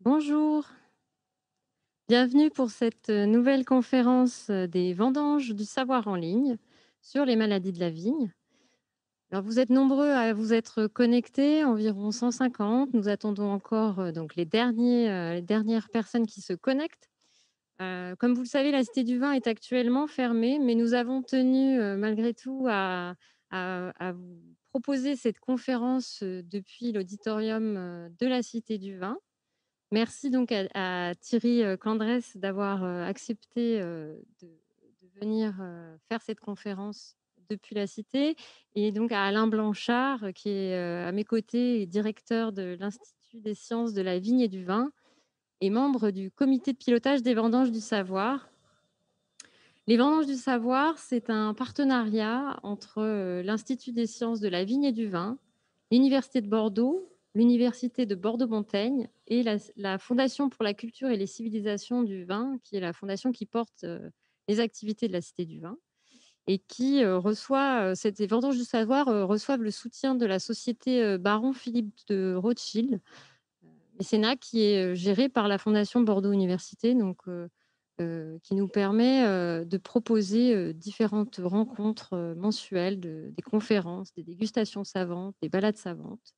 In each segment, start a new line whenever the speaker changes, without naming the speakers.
Bonjour, bienvenue pour cette nouvelle conférence des vendanges du savoir en ligne sur les maladies de la vigne. Alors vous êtes nombreux à vous être connectés, environ 150. Nous attendons encore donc les dernières personnes qui se connectent. Comme vous le savez, la Cité du Vin est actuellement fermée, mais nous avons tenu malgré tout à vous proposer cette conférence depuis l'auditorium de la Cité du Vin. Merci donc à Thierry, Candrès d'avoir, accepté, de venir, faire cette conférence depuis la Cité et donc à Alain Blanchard, qui est, à mes côtés et directeur de l'Institut des sciences de la vigne et du vin et membre du comité de pilotage des vendanges du savoir. Les vendanges du savoir, c'est un partenariat entre, l'Institut des sciences de la vigne et du vin, l'Université de Bordeaux, l'Université de Bordeaux-Montaigne et la Fondation pour la culture et les civilisations du vin, qui est la fondation qui porte, les activités de la Cité du vin et qui, reçoit, ces vendanges du savoir, reçoivent le soutien de la société, Baron Philippe de Rothschild, mécénat qui est, géré par la Fondation Bordeaux Université, donc qui nous permet, de proposer, différentes rencontres, mensuelles, des conférences, des dégustations savantes, des balades savantes.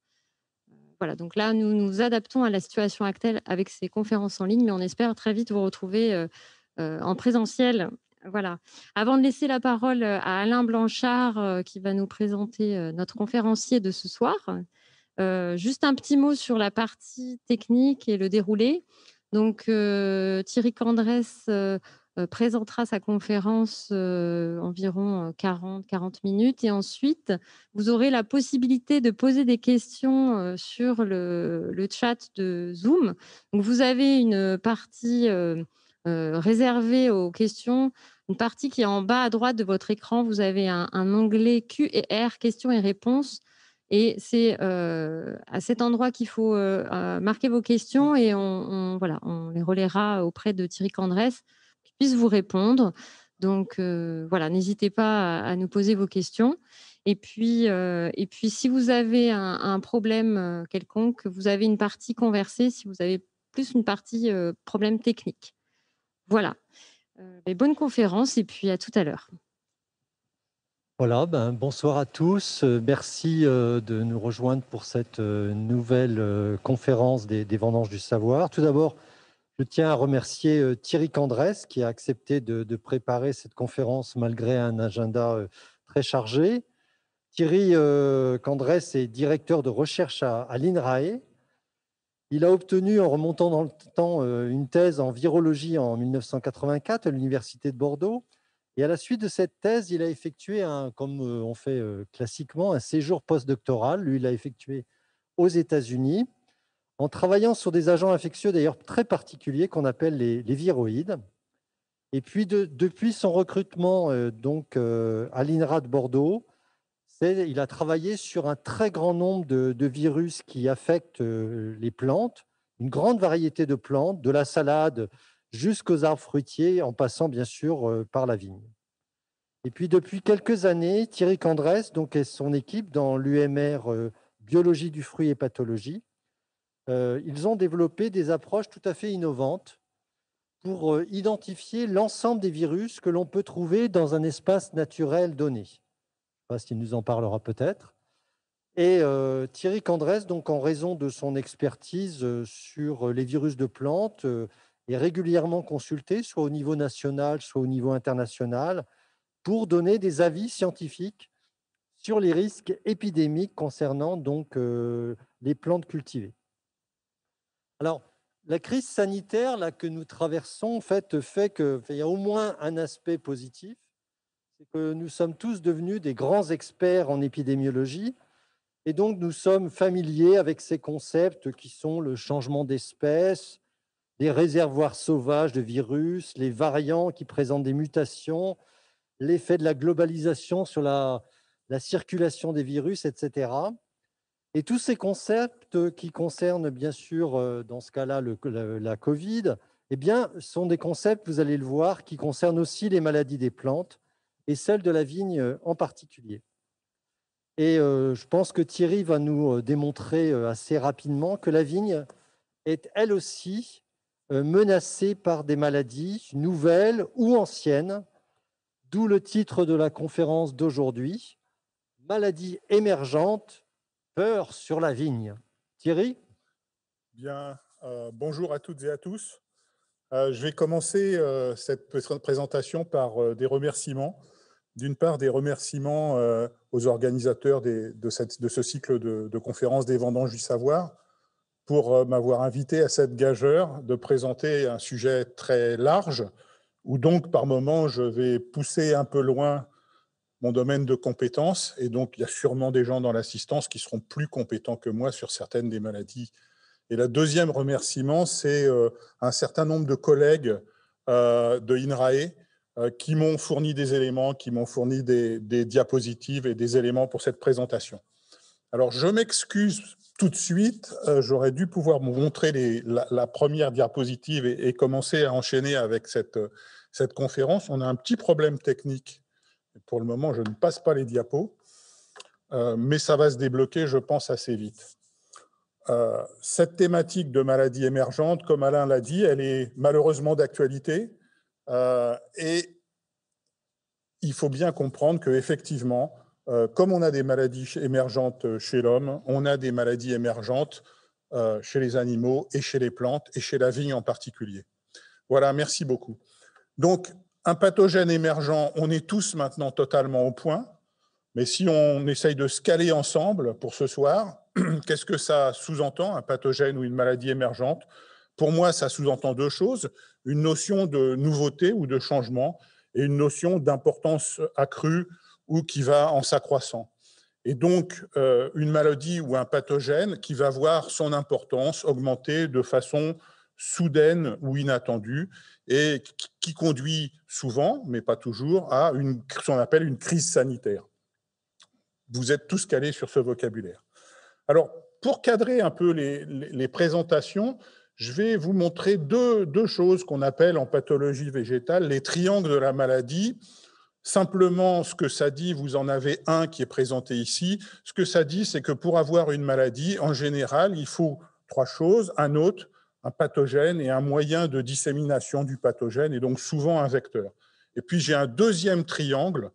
Voilà, donc là, nous nous adaptons à la situation actuelle avec ces conférences en ligne, mais on espère très vite vous retrouver, en présentiel. Voilà. Avant de laisser la parole, à Alain Blanchard, qui va nous présenter, notre conférencier de ce soir, juste un petit mot sur la partie technique et le déroulé. Donc, Thierry Candrès, présentera sa conférence, environ, 40 minutes et ensuite, vous aurez la possibilité de poser des questions, sur le chat de Zoom. Donc vous avez une partie, réservée aux questions, une partie qui est en bas à droite de votre écran. Vous avez un onglet Q&R, questions et réponses et c'est, à cet endroit qu'il faut, marquer vos questions et voilà, on les relaiera auprès de Thierry Candrès, qui puisse vous répondre. Donc, voilà, n'hésitez pas à nous poser vos questions et puis si vous avez un problème, quelconque, vous avez une partie conversée, si vous avez plus une partie, problème technique. Voilà, et bonne conférence et puis à tout à l'heure.
Voilà, bonsoir à tous. Merci de nous rejoindre pour cette nouvelle conférence des vendanges du savoir. Tout d'abord, je tiens à remercier Thierry Candrès qui a accepté de préparer cette conférence malgré un agenda très chargé. Thierry Candrès est directeur de recherche à l'INRAE. Il a obtenu, en remontant dans le temps, une thèse en virologie en 1984 à l'Université de Bordeaux. Et à la suite de cette thèse, il a effectué, comme on fait classiquement, un séjour postdoctoral. Lui, il l'a effectué aux États-Unis, en travaillant sur des agents infectieux d'ailleurs très particuliers qu'on appelle les viroïdes. Et puis, depuis son recrutement à l'INRA de Bordeaux, il a travaillé sur un très grand nombre de virus qui affectent les plantes, une grande variété de plantes, de la salade jusqu'aux arbres fruitiers, en passant bien sûr par la vigne. Et puis depuis quelques années, Thierry Candrès et son équipe dans l'UMR biologie du fruit et pathologie, ils ont développé des approches tout à fait innovantes pour identifier l'ensemble des virus que l'on peut trouver dans un espace naturel donné. Je ne sais pas s'il nous en parlera peut-être. Et Thierry Candrès, donc en raison de son expertise sur les virus de plantes, est régulièrement consulté, soit au niveau national, soit au niveau international, pour donner des avis scientifiques sur les risques épidémiques concernant les plantes cultivées. Alors, la crise sanitaire là, que nous traversons fait qu'il y a au moins un aspect positif, c'est que nous sommes tous devenus des grands experts en épidémiologie et donc nous sommes familiers avec ces concepts qui sont le changement d'espèce, les réservoirs sauvages de virus, les variants qui présentent des mutations, l'effet de la globalisation sur la circulation des virus, etc. Et tous ces concepts qui concernent bien sûr, dans ce cas-là, la Covid, eh bien, sont des concepts, vous allez le voir, qui concernent aussi les maladies des plantes et celles de la vigne en particulier. Et je pense que Thierry va nous démontrer assez rapidement que la vigne est elle aussi menacée par des maladies nouvelles ou anciennes, d'où le titre de la conférence d'aujourd'hui, Maladies émergentes, peur sur la vigne. Thierry?
Bien, bonjour à toutes et à tous. Je vais commencer cette présentation par des remerciements. D'une part, des remerciements aux organisateurs de ce cycle de conférences des Vendanges du Savoir pour m'avoir invité à cette gageure de présenter un sujet très large, où donc par moment je vais pousser un peu loin mon domaine de compétences, et donc il y a sûrement des gens dans l'assistance qui seront plus compétents que moi sur certaines des maladies. Et le deuxième remerciement, c'est un certain nombre de collègues de INRAE qui m'ont fourni des éléments, qui m'ont fourni des diapositives et des éléments pour cette présentation. Alors, je m'excuse tout de suite, j'aurais dû pouvoir vous montrer la première diapositive et commencer à enchaîner avec cette conférence. On a un petit problème technique. Pour le moment, je ne passe pas les diapos, mais ça va se débloquer, je pense, assez vite. Cette thématique de maladies émergentes, comme Alain l'a dit, elle est malheureusement d'actualité, et il faut bien comprendre qu'effectivement, comme on a des maladies émergentes chez l'homme, on a des maladies émergentes chez les animaux et chez les plantes, et chez la vigne en particulier. Voilà, merci beaucoup. Donc, un pathogène émergent, on est tous maintenant totalement au point, mais si on essaye de se caler ensemble pour ce soir, qu'est-ce que ça sous-entend, un pathogène ou une maladie émergente? Pour moi, ça sous-entend deux choses, une notion de nouveauté ou de changement et une notion d'importance accrue ou qui va en s'accroissant. Et donc, une maladie ou un pathogène qui va voir son importance augmenter de façon soudaine ou inattendue et qui conduit souvent, mais pas toujours, à ce qu'on appelle une crise sanitaire. Vous êtes tous calés sur ce vocabulaire. Alors, pour cadrer un peu les présentations, je vais vous montrer deux choses qu'on appelle en pathologie végétale les triangles de la maladie. Simplement, ce que ça dit, vous en avez un qui est présenté ici. Ce que ça dit, c'est que pour avoir une maladie, en général, il faut trois choses, un hôte, un pathogène et un moyen de dissémination du pathogène, et donc souvent un vecteur. Et puis, j'ai un deuxième triangle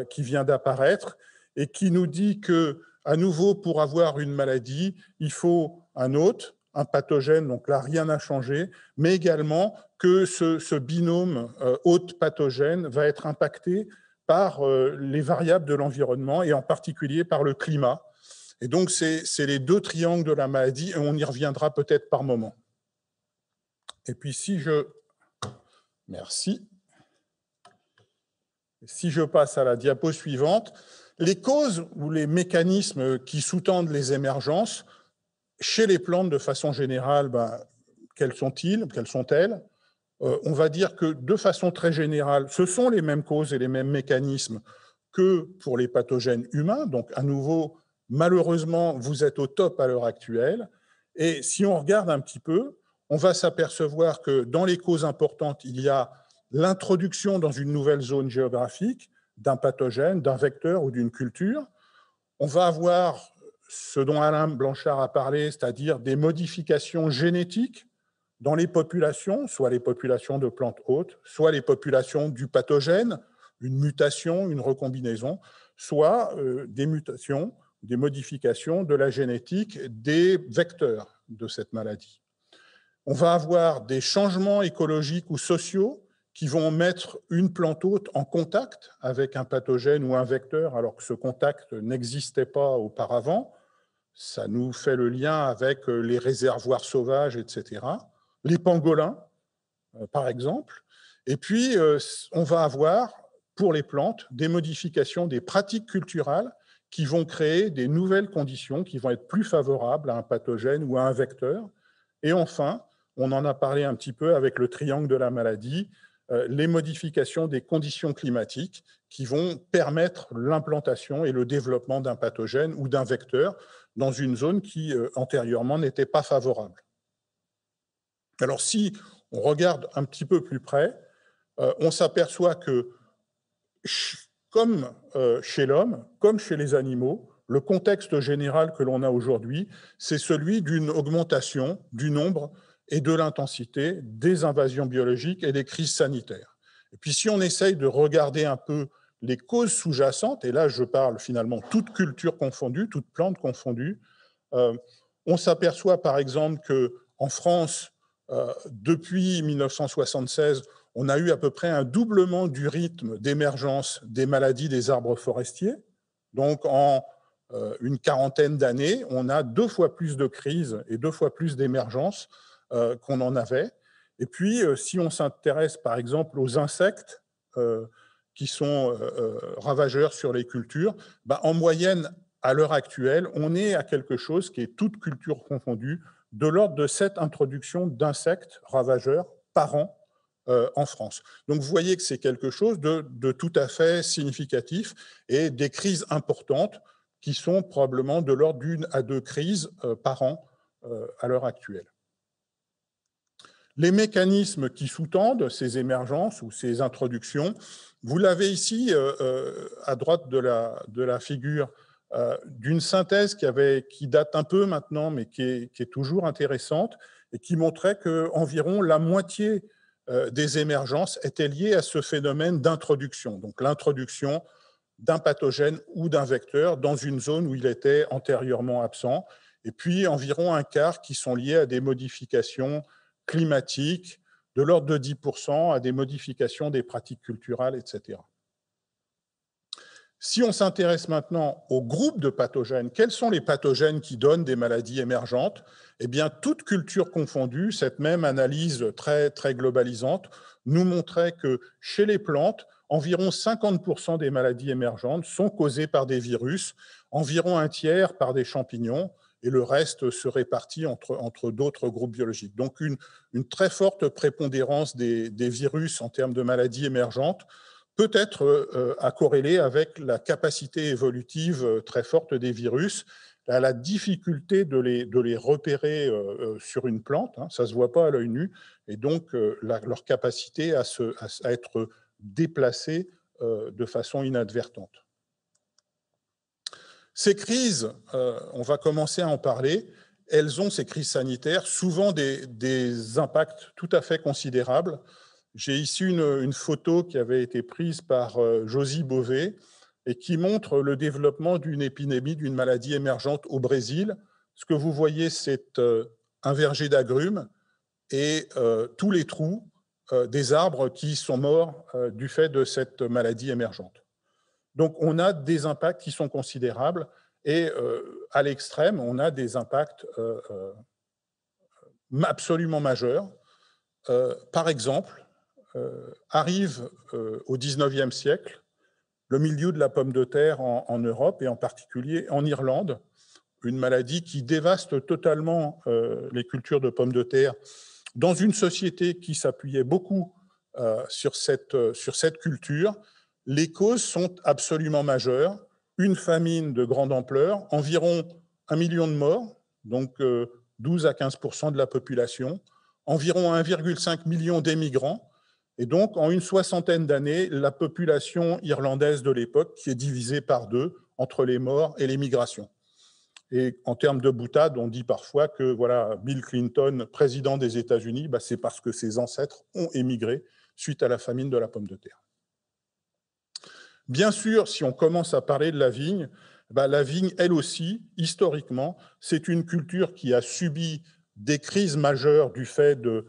qui vient d'apparaître et qui nous dit que, à nouveau, pour avoir une maladie, il faut un hôte, un pathogène, donc là, rien n'a changé, mais également que ce binôme hôte-pathogène va être impacté par les variables de l'environnement et en particulier par le climat. Et donc, c'est les deux triangles de la maladie et on y reviendra peut-être par moment. Et puis, Merci. Si je passe à la diapo suivante, les causes ou les mécanismes qui sous-tendent les émergences, chez les plantes de façon générale, quels sont-ils? Quelles sont-elles? On va dire que de façon très générale, ce sont les mêmes causes et les mêmes mécanismes que pour les pathogènes humains. Donc, à nouveau, malheureusement, vous êtes au top à l'heure actuelle. Et si on regarde un petit peu, on va s'apercevoir que dans les causes importantes, il y a l'introduction dans une nouvelle zone géographique d'un pathogène, d'un vecteur ou d'une culture. On va avoir ce dont Alain Blanchard a parlé, c'est-à-dire des modifications génétiques dans les populations, soit les populations de plantes hôtes, soit les populations du pathogène, une mutation, une recombinaison, soit des mutations, des modifications de la génétique des vecteurs de cette maladie. On va avoir des changements écologiques ou sociaux qui vont mettre une plante hôte en contact avec un pathogène ou un vecteur alors que ce contact n'existait pas auparavant. Ça nous fait le lien avec les réservoirs sauvages, etc. Les pangolins, par exemple. Et puis, on va avoir, pour les plantes, des modifications des pratiques culturelles qui vont créer des nouvelles conditions qui vont être plus favorables à un pathogène ou à un vecteur. Et enfin, on en a parlé un petit peu avec le triangle de la maladie, les modifications des conditions climatiques qui vont permettre l'implantation et le développement d'un pathogène ou d'un vecteur dans une zone qui, antérieurement, n'était pas favorable. Alors, si on regarde un petit peu plus près, on s'aperçoit que, comme chez l'homme, comme chez les animaux, le contexte général que l'on a aujourd'hui, c'est celui d'une augmentation du nombre et de l'intensité des invasions biologiques et des crises sanitaires. Et puis si on essaye de regarder un peu les causes sous-jacentes, et là je parle finalement toute culture confondue, toute plante confondue, on s'aperçoit par exemple qu'en France, depuis 1976, on a eu à peu près un doublement du rythme d'émergence des maladies des arbres forestiers. Donc en une quarantaine d'années, on a 2 fois plus de crises et 2 fois plus d'émergences qu'on en avait. Et puis, si on s'intéresse par exemple aux insectes qui sont ravageurs sur les cultures, en moyenne, à l'heure actuelle, on est à quelque chose qui est toute culture confondue, de l'ordre de 7 introductions d'insectes ravageurs par an en France. Donc vous voyez que c'est quelque chose de tout à fait significatif et des crises importantes qui sont probablement de l'ordre d'1 à 2 crises par an à l'heure actuelle. Les mécanismes qui sous-tendent ces émergences ou ces introductions, vous l'avez ici à droite de la figure d'une synthèse qui date un peu maintenant, mais qui est toujours intéressante et qui montrait qu'environ la moitié des émergences étaient liées à ce phénomène d'introduction, donc l'introduction d'un pathogène ou d'un vecteur dans une zone où il était antérieurement absent, et puis environ un quart qui sont liés à des modifications climatiques, de l'ordre de 10%, à des modifications des pratiques culturelles, etc. Si on s'intéresse maintenant au groupe de pathogènes, quels sont les pathogènes qui donnent des maladies émergentes? Eh bien, toute culture confondue, cette même analyse très, très globalisante nous montrait que chez les plantes, environ 50% des maladies émergentes sont causées par des virus, environ un tiers par des champignons, et le reste se répartit entre d'autres groupes biologiques. Donc, une très forte prépondérance des virus en termes de maladies émergentes, peut être à corréler avec la capacité évolutive très forte des virus, la difficulté de les repérer sur une plante, hein, ça ne se voit pas à l'œil nu, et donc leur capacité à être déplacés de façon inadvertante. Ces crises, on va commencer à en parler, elles ont, ces crises sanitaires, souvent des impacts tout à fait considérables. J'ai ici une photo qui avait été prise par Josie Bové et qui montre le développement d'une épidémie, d'une maladie émergente au Brésil. Ce que vous voyez, c'est un verger d'agrumes et tous les trous des arbres qui sont morts du fait de cette maladie émergente. Donc, on a des impacts qui sont considérables et à l'extrême, on a des impacts absolument majeurs. Par exemple, arrive au XIXe siècle le milieu de la pomme de terre en Europe et en particulier en Irlande, une maladie qui dévaste totalement les cultures de pommes de terre dans une société qui s'appuyait beaucoup sur cette culture. Les causes sont absolument majeures. Une famine de grande ampleur, environ 1 million de morts, donc 12 à 15% de la population, environ 1,5 million d'émigrants. Et donc, en une soixantaine d'années, la population irlandaise de l'époque qui est divisée par 2 entre les morts et les migrations. Et en termes de boutade, on dit parfois que voilà, Bill Clinton, président des États-Unis, c'est parce que ses ancêtres ont émigré suite à la famine de la pomme de terre. Bien sûr, si on commence à parler de la vigne, elle aussi, historiquement, c'est une culture qui a subi des crises majeures du fait de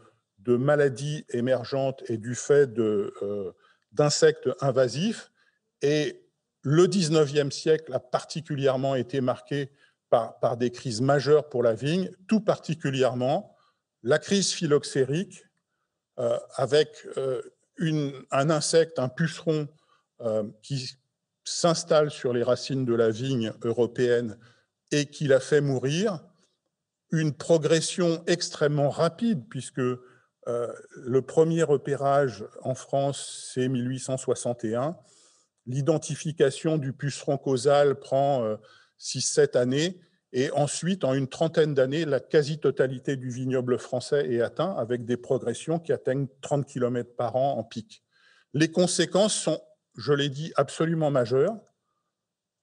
maladies émergentes et du fait d'insectes invasifs. Et le 19e siècle a particulièrement été marqué par des crises majeures pour la vigne, tout particulièrement la crise phylloxérique, avec un insecte, un puceron, qui s'installe sur les racines de la vigne européenne et qui la fait mourir, une progression extrêmement rapide, puisque le premier repérage en France, c'est 1861. L'identification du puceron causal prend 6-7 années, et ensuite, en une trentaine d'années, la quasi-totalité du vignoble français est atteint, avec des progressions qui atteignent 30 km par an en pic. Les conséquences sont, je l'ai dit, absolument majeures.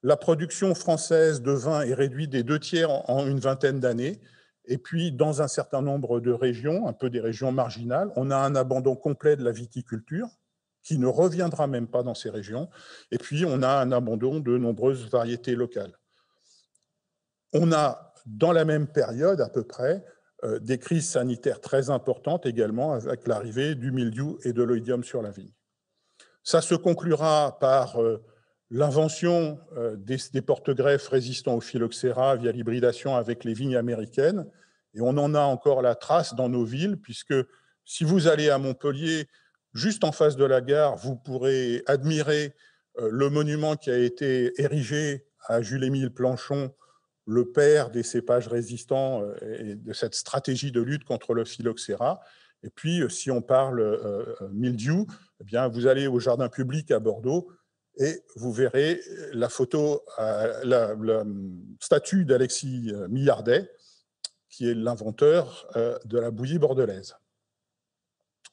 La production française de vin est réduite des 2/3 en une vingtaine d'années. Et puis, dans un certain nombre de régions, un peu des régions marginales, on a un abandon complet de la viticulture qui ne reviendra même pas dans ces régions. Et puis, on a un abandon de nombreuses variétés locales. On a, dans la même période à peu près, des crises sanitaires très importantes également, avec l'arrivée du mildiou et de l'oïdium sur la vigne. Ça se conclura par l'invention des porte-greffes résistants au phylloxéra via l'hybridation avec les vignes américaines. Et on en a encore la trace dans nos villes, puisque si vous allez à Montpellier, juste en face de la gare, vous pourrez admirer le monument qui a été érigé à Jules-Émile Planchon, le père des cépages résistants et de cette stratégie de lutte contre le phylloxéra. Et puis, si on parle mildiou, eh bien, vous allez au jardin public à Bordeaux et vous verrez la photo, la statue d'Alexis Millardet, qui est l'inventeur de la bouillie bordelaise.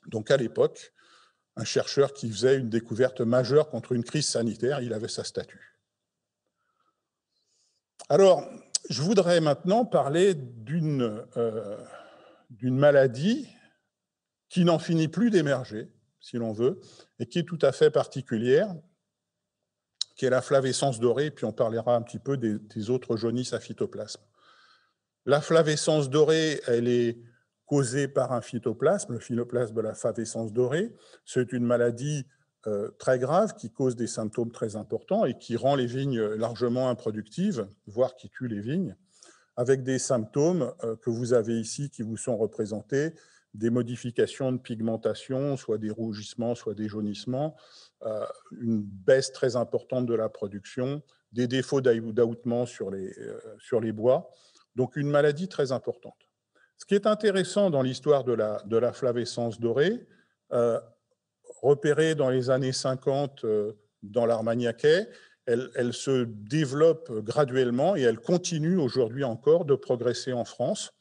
Donc, à l'époque, un chercheur qui faisait une découverte majeure contre une crise sanitaire, il avait sa statue. Alors, je voudrais maintenant parler d'une maladie qui n'en finit plus d'émerger, si l'on veut, et qui est tout à fait particulière, qui est la flavescence dorée, puis on parlera un petit peu des autres jaunisses à phytoplasme. La flavescence dorée, elle est causée par un phytoplasme, le phytoplasme de la flavescence dorée. C'est une maladie très grave qui cause des symptômes très importants et qui rend les vignes largement improductives, voire qui tue les vignes, avec des symptômes que vous avez ici qui vous sont représentés, des modifications de pigmentation, soit des rougissements, soit des jaunissements, une baisse très importante de la production, des défauts d'ahoutement sur les bois, donc une maladie très importante. Ce qui est intéressant dans l'histoire de la flavescence dorée, repérée dans les années 50 dans l'Armagnaquais, elle se développe graduellement et elle continue aujourd'hui encore de progresser en France,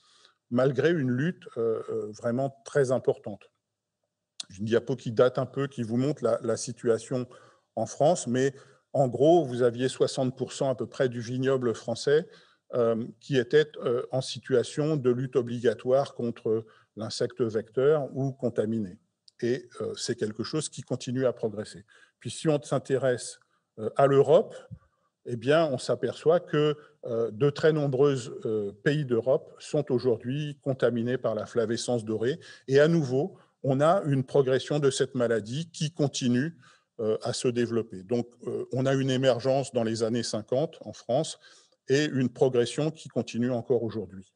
malgré une lutte vraiment très importante. J'ai une diapo qui date un peu, qui vous montre la situation en France, mais en gros, vous aviez 60% à peu près du vignoble français qui était en situation de lutte obligatoire contre l'insecte vecteur ou contaminé. Et c'est quelque chose qui continue à progresser. Puis si on s'intéresse à l'Europe, eh bien, on s'aperçoit que de très nombreux pays d'Europe sont aujourd'hui contaminés par la flavescence dorée. Et à nouveau, on a une progression de cette maladie qui continue à se développer. Donc, on a une émergence dans les années 50 en France et une progression qui continue encore aujourd'hui.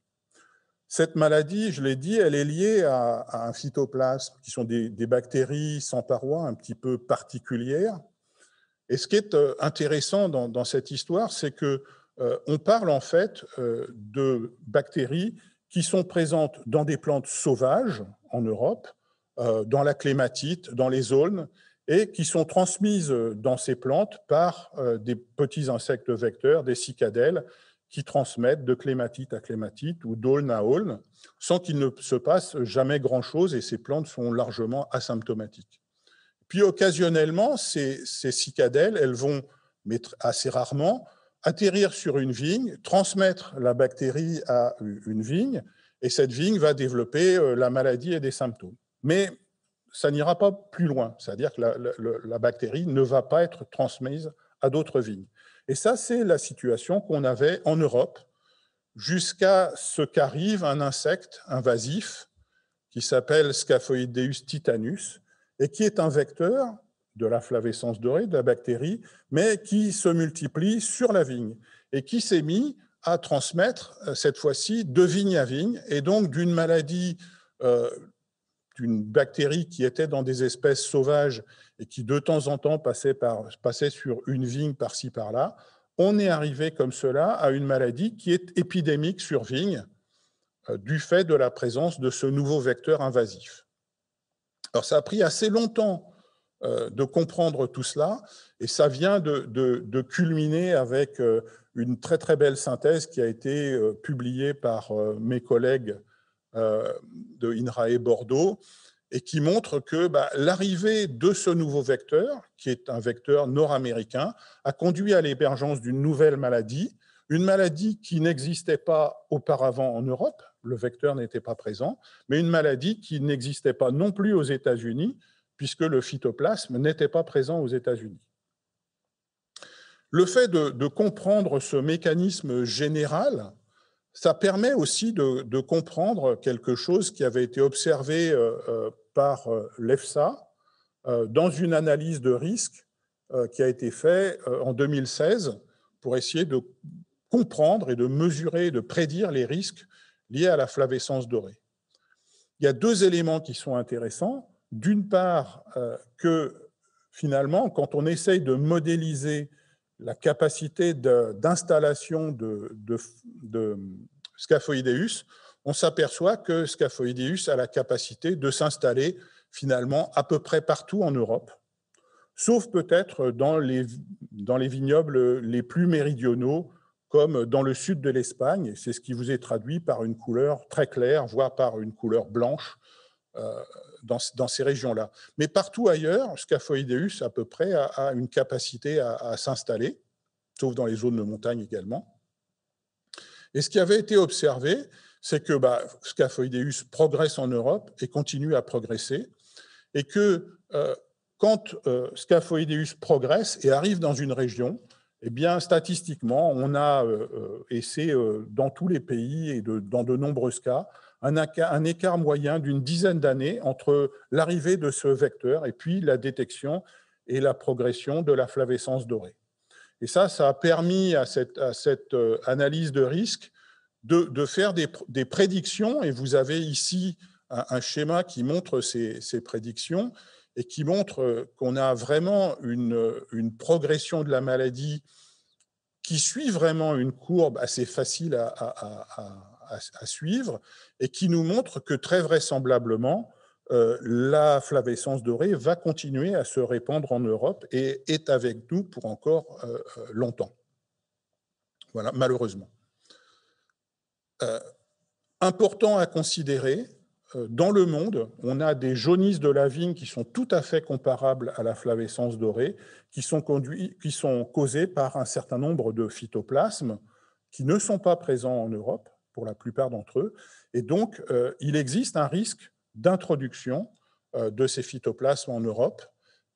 Cette maladie, je l'ai dit, elle est liée à un phytoplasme, qui sont des bactéries sans paroi un petit peu particulières. Et ce qui est intéressant dans cette histoire, c'est qu'on parle en fait de bactéries qui sont présentes dans des plantes sauvages en Europe, dans la clématite, dans les aulnes, et qui sont transmises dans ces plantes par des petits insectes vecteurs, des cicadelles, qui transmettent de clématite à clématite ou d'aulne à aulne, sans qu'il ne se passe jamais grand-chose, et ces plantes sont largement asymptomatiques. Puis occasionnellement, ces cicadelles, elles vont, mais assez rarement, atterrir sur une vigne, transmettre la bactérie à une vigne, et cette vigne va développer la maladie et des symptômes. Mais ça n'ira pas plus loin, c'est-à-dire que la bactérie ne va pas être transmise à d'autres vignes. Et ça, c'est la situation qu'on avait en Europe jusqu'à ce qu'arrive un insecte invasif qui s'appelle Scaphoideus titanus et qui est un vecteur de la flavescence dorée, de la bactérie, mais qui se multiplie sur la vigne et qui s'est mis à transmettre, cette fois-ci, de vigne à vigne, et donc d'une maladie, d'une bactérie qui était dans des espèces sauvages et qui de temps en temps passait sur une vigne par-ci par-là, on est arrivé comme cela à une maladie qui est épidémique sur vigne du fait de la présence de ce nouveau vecteur invasif. Alors ça a pris assez longtemps de comprendre tout cela, et ça vient de culminer avec une très très belle synthèse qui a été publiée par mes collègues de INRAE Bordeaux, et qui montre que l'arrivée de ce nouveau vecteur, qui est un vecteur nord-américain, a conduit à l'émergence d'une nouvelle maladie, une maladie qui n'existait pas auparavant en Europe, le vecteur n'était pas présent, mais une maladie qui n'existait pas non plus aux États-Unis, puisque le phytoplasme n'était pas présent aux États-Unis. Le fait de comprendre ce mécanisme général, ça permet aussi de comprendre quelque chose qui avait été observé par l'EFSA dans une analyse de risque qui a été faite en 2016 pour essayer de comprendre et de mesurer, de prédire les risques liés à la flavescence dorée. Il y a deux éléments qui sont intéressants. D'une part, que finalement, quand on essaye de modéliser la capacité d'installation de Scaphoideus, on s'aperçoit que Scaphoideus a la capacité de s'installer finalement à peu près partout en Europe, sauf peut-être dans les vignobles les plus méridionaux, comme dans le sud de l'Espagne. C'est ce qui vous est traduit par une couleur très claire, voire par une couleur blanche dans ces régions-là. Mais partout ailleurs, Scaphoideus, à peu près, a une capacité à s'installer, sauf dans les zones de montagne également. Et ce qui avait été observé, c'est que Scaphoideus progresse en Europe et continue à progresser, et que quand Scaphoideus progresse et arrive dans une région, eh bien, statistiquement, on a, et c'est dans tous les pays et dans de nombreux cas, un écart moyen d'une dizaine d'années entre l'arrivée de ce vecteur et puis la détection et la progression de la flavescence dorée. Et ça a permis à cette analyse de risque de faire des prédictions, et vous avez ici un schéma qui montre ces prédictions et qui montre qu'on a vraiment une progression de la maladie qui suit vraiment une courbe assez facile à suivre et qui nous montre que très vraisemblablement, la flavescence dorée va continuer à se répandre en Europe et est avec nous pour encore longtemps. Voilà, malheureusement. Important à considérer, dans le monde, on a des jaunisses de la vigne qui sont tout à fait comparables à la flavescence dorée, qui sont causées par un certain nombre de phytoplasmes qui ne sont pas présents en Europe, pour la plupart d'entre eux. Et donc, il existe un risque d'introduction de ces phytoplasmes en Europe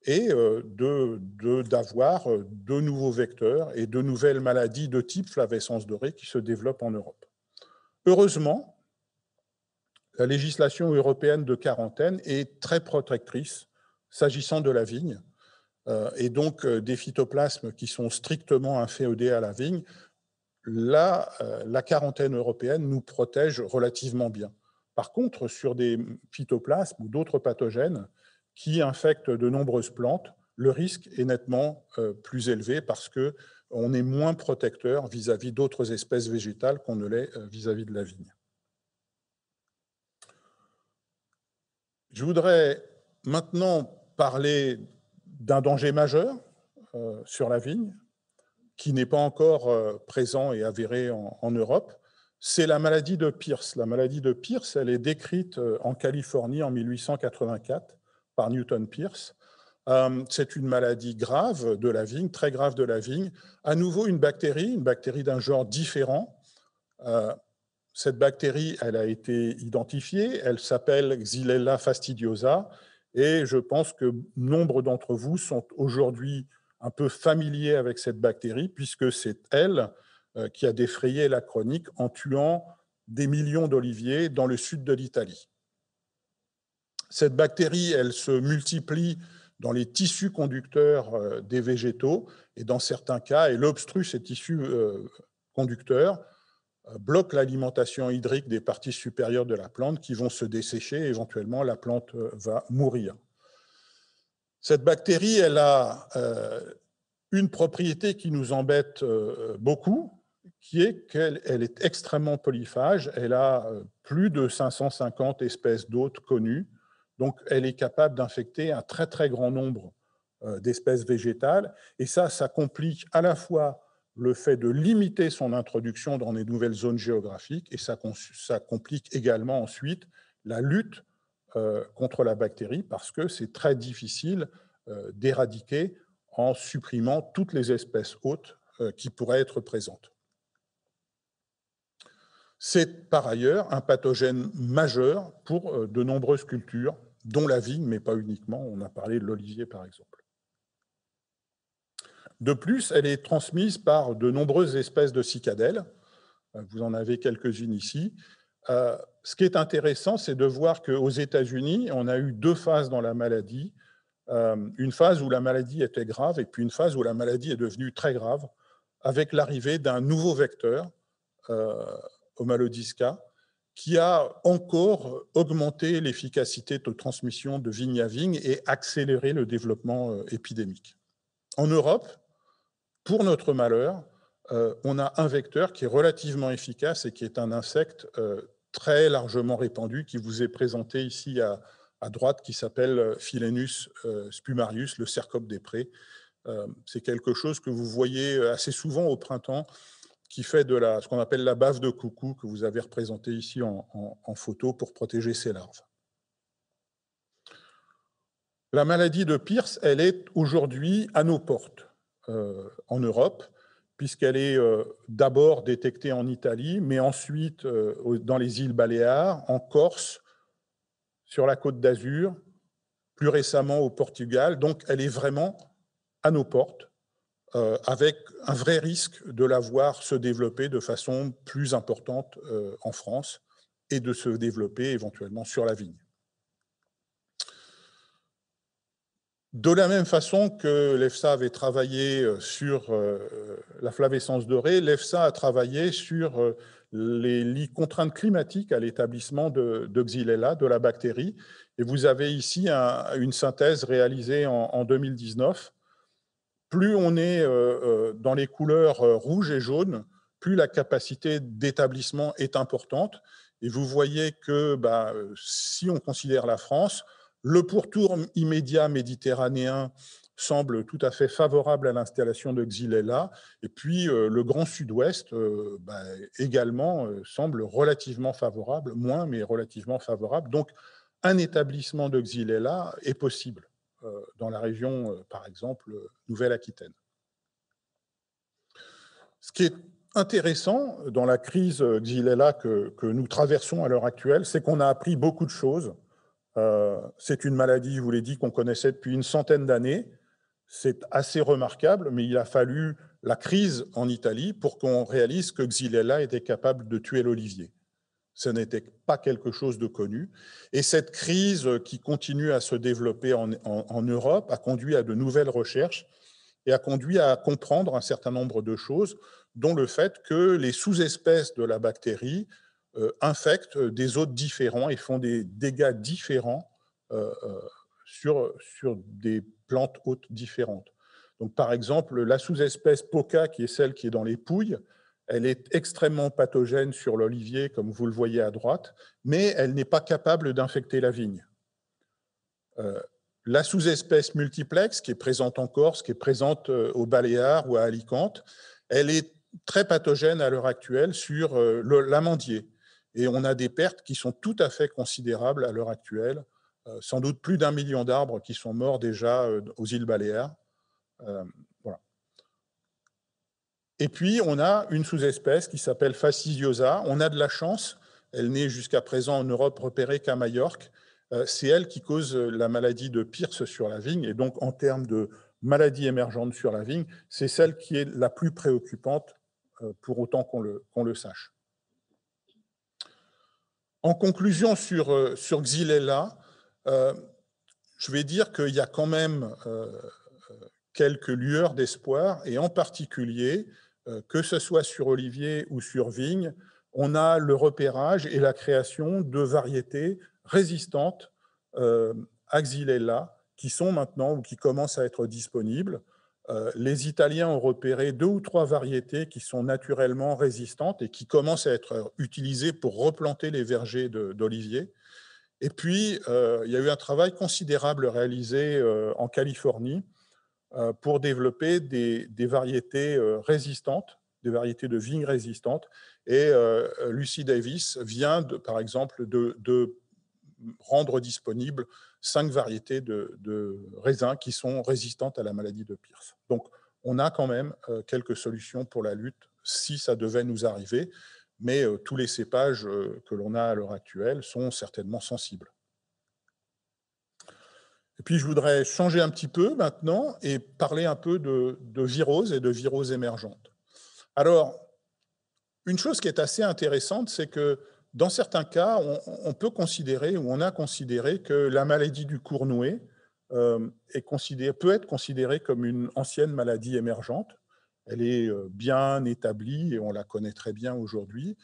et d'avoir de nouveaux vecteurs et de nouvelles maladies de type flavescence dorée qui se développent en Europe. Heureusement, la législation européenne de quarantaine est très protectrice s'agissant de la vigne, et donc des phytoplasmes qui sont strictement inféodés à la vigne. Là, la quarantaine européenne nous protège relativement bien. Par contre, sur des phytoplasmes ou d'autres pathogènes qui infectent de nombreuses plantes, le risque est nettement plus élevé parce qu'on est moins protecteur vis-à-vis d'autres espèces végétales qu'on ne l'est vis-à-vis de la vigne. Je voudrais maintenant parler d'un danger majeur sur la vigne, qui n'est pas encore présent et avéré en Europe, c'est la maladie de Pierce. La maladie de Pierce, elle est décrite en Californie en 1884 par Newton Pierce. C'est une maladie grave de la vigne, très grave de la vigne. À nouveau, une bactérie d'un genre différent. Cette bactérie, elle a été identifiée, elle s'appelle Xylella fastidiosa, et je pense que nombre d'entre vous sont aujourd'hui un peu familiers avec cette bactérie, puisque c'est elle qui a défrayé la chronique en tuant des millions d'oliviers dans le sud de l'Italie. Cette bactérie, elle se multiplie dans les tissus conducteurs des végétaux, et dans certains cas, elle obstrue ces tissus conducteurs, bloque l'alimentation hydrique des parties supérieures de la plante qui vont se dessécher et éventuellement la plante va mourir. Cette bactérie, elle a une propriété qui nous embête beaucoup, qui est qu'elle est extrêmement polyphage. Elle a plus de 550 espèces d'hôtes connues, donc elle est capable d'infecter un très très grand nombre d'espèces végétales, et ça complique à la fois le fait de limiter son introduction dans les nouvelles zones géographiques, et ça complique également ensuite la lutte contre la bactérie parce que c'est très difficile d'éradiquer en supprimant toutes les espèces hôtes qui pourraient être présentes. C'est par ailleurs un pathogène majeur pour de nombreuses cultures, dont la vigne, mais pas uniquement. On a parlé de l'olivier, par exemple. De plus, elle est transmise par de nombreuses espèces de cicadelles. Vous en avez quelques-unes ici. Ce qui est intéressant, c'est de voir qu'aux États-Unis, on a eu 2 phases dans la maladie. Une phase où la maladie était grave et puis une phase où la maladie est devenue très grave avec l'arrivée d'un nouveau vecteur, Omalodisca, qui a encore augmenté l'efficacité de transmission de vigne à vigne et accéléré le développement épidémique. En Europe, pour notre malheur, on a un vecteur qui est relativement efficace et qui est un insecte très largement répandu, qui vous est présenté ici à droite, qui s'appelle Philaenus spumarius, le cercope des prés. C'est quelque chose que vous voyez assez souvent au printemps, qui fait de ce qu'on appelle la bave de coucou, que vous avez représenté ici en photo pour protéger ses larves. La maladie de Pierce, elle est aujourd'hui à nos portes en Europe, puisqu'elle est d'abord détectée en Italie, mais ensuite dans les îles Baléares, en Corse, sur la Côte d'Azur, plus récemment au Portugal. Donc, elle est vraiment à nos portes, avec un vrai risque de la voir se développer de façon plus importante en France et de se développer éventuellement sur la vigne. De la même façon que l'EFSA avait travaillé sur la flavescence dorée, l'EFSA a travaillé sur les contraintes climatiques à l'établissement de Xylella, de la bactérie. Et vous avez ici une synthèse réalisée en 2019. Plus on est dans les couleurs rouge et jaune, plus la capacité d'établissement est importante. Et vous voyez que si on considère la France, le pourtour immédiat méditerranéen semble tout à fait favorable à l'installation de Xylella. Et puis le grand sud-ouest également semble relativement favorable, moins mais relativement favorable. Donc un établissement de Xylella est possible dans la région, par exemple, Nouvelle-Aquitaine. Ce qui est intéressant dans la crise Xylella que nous traversons à l'heure actuelle, c'est qu'on a appris beaucoup de choses. C'est une maladie, je vous l'ai dit, qu'on connaissait depuis une centaine d'années. C'est assez remarquable, mais il a fallu la crise en Italie pour qu'on réalise que Xylella était capable de tuer l'olivier. Ce n'était pas quelque chose de connu. Et cette crise qui continue à se développer en Europe a conduit à de nouvelles recherches et a conduit à comprendre un certain nombre de choses, dont le fait que les sous-espèces de la bactérie infectent des hôtes différents et font des dégâts différents sur des plantes hôtes différentes. Donc, par exemple, la sous-espèce Poca, qui est celle qui est dans les pouilles, elle est extrêmement pathogène sur l'olivier, comme vous le voyez à droite, mais elle n'est pas capable d'infecter la vigne. La sous-espèce multiplex, qui est présente en Corse, qui est présente aux Baléares ou à Alicante, elle est très pathogène à l'heure actuelle sur l'amandier. Et on a des pertes qui sont tout à fait considérables à l'heure actuelle, sans doute plus d'1 million d'arbres qui sont morts déjà aux îles Baléares. Voilà. Et puis, on a une sous-espèce qui s'appelle Fasciosa. On a de la chance, elle n'est jusqu'à présent en Europe repérée qu'à Majorque. C'est elle qui cause la maladie de Pierce sur la vigne. Et donc, en termes de maladie émergente sur la vigne, c'est celle qui est la plus préoccupante, pour autant qu'on le sache. En conclusion sur Xylella, je vais dire qu'il y a quand même quelques lueurs d'espoir, et en particulier, que ce soit sur olivier ou sur vigne, on a le repérage et la création de variétés résistantes à Xylella qui sont maintenant ou qui commencent à être disponibles. Les Italiens ont repéré 2 ou 3 variétés qui sont naturellement résistantes et qui commencent à être utilisées pour replanter les vergers d'oliviers. Et puis, il y a eu un travail considérable réalisé en Californie pour développer des variétés résistantes, des variétés de vignes résistantes. Et Lucy Davis vient, par exemple, de rendre disponibles 5 variétés de raisins qui sont résistantes à la maladie de Pierce. Donc, on a quand même quelques solutions pour la lutte si ça devait nous arriver, mais tous les cépages que l'on a à l'heure actuelle sont certainement sensibles. Et puis, je voudrais changer un petit peu maintenant et parler un peu de viroses et de viroses émergentes. Alors, une chose qui est assez intéressante, c'est que dans certains cas, on peut considérer, ou on a considéré que la maladie du Cournouet peut être considérée comme une ancienne maladie émergente. Elle est bien établie et on la connaît très bien aujourd'hui.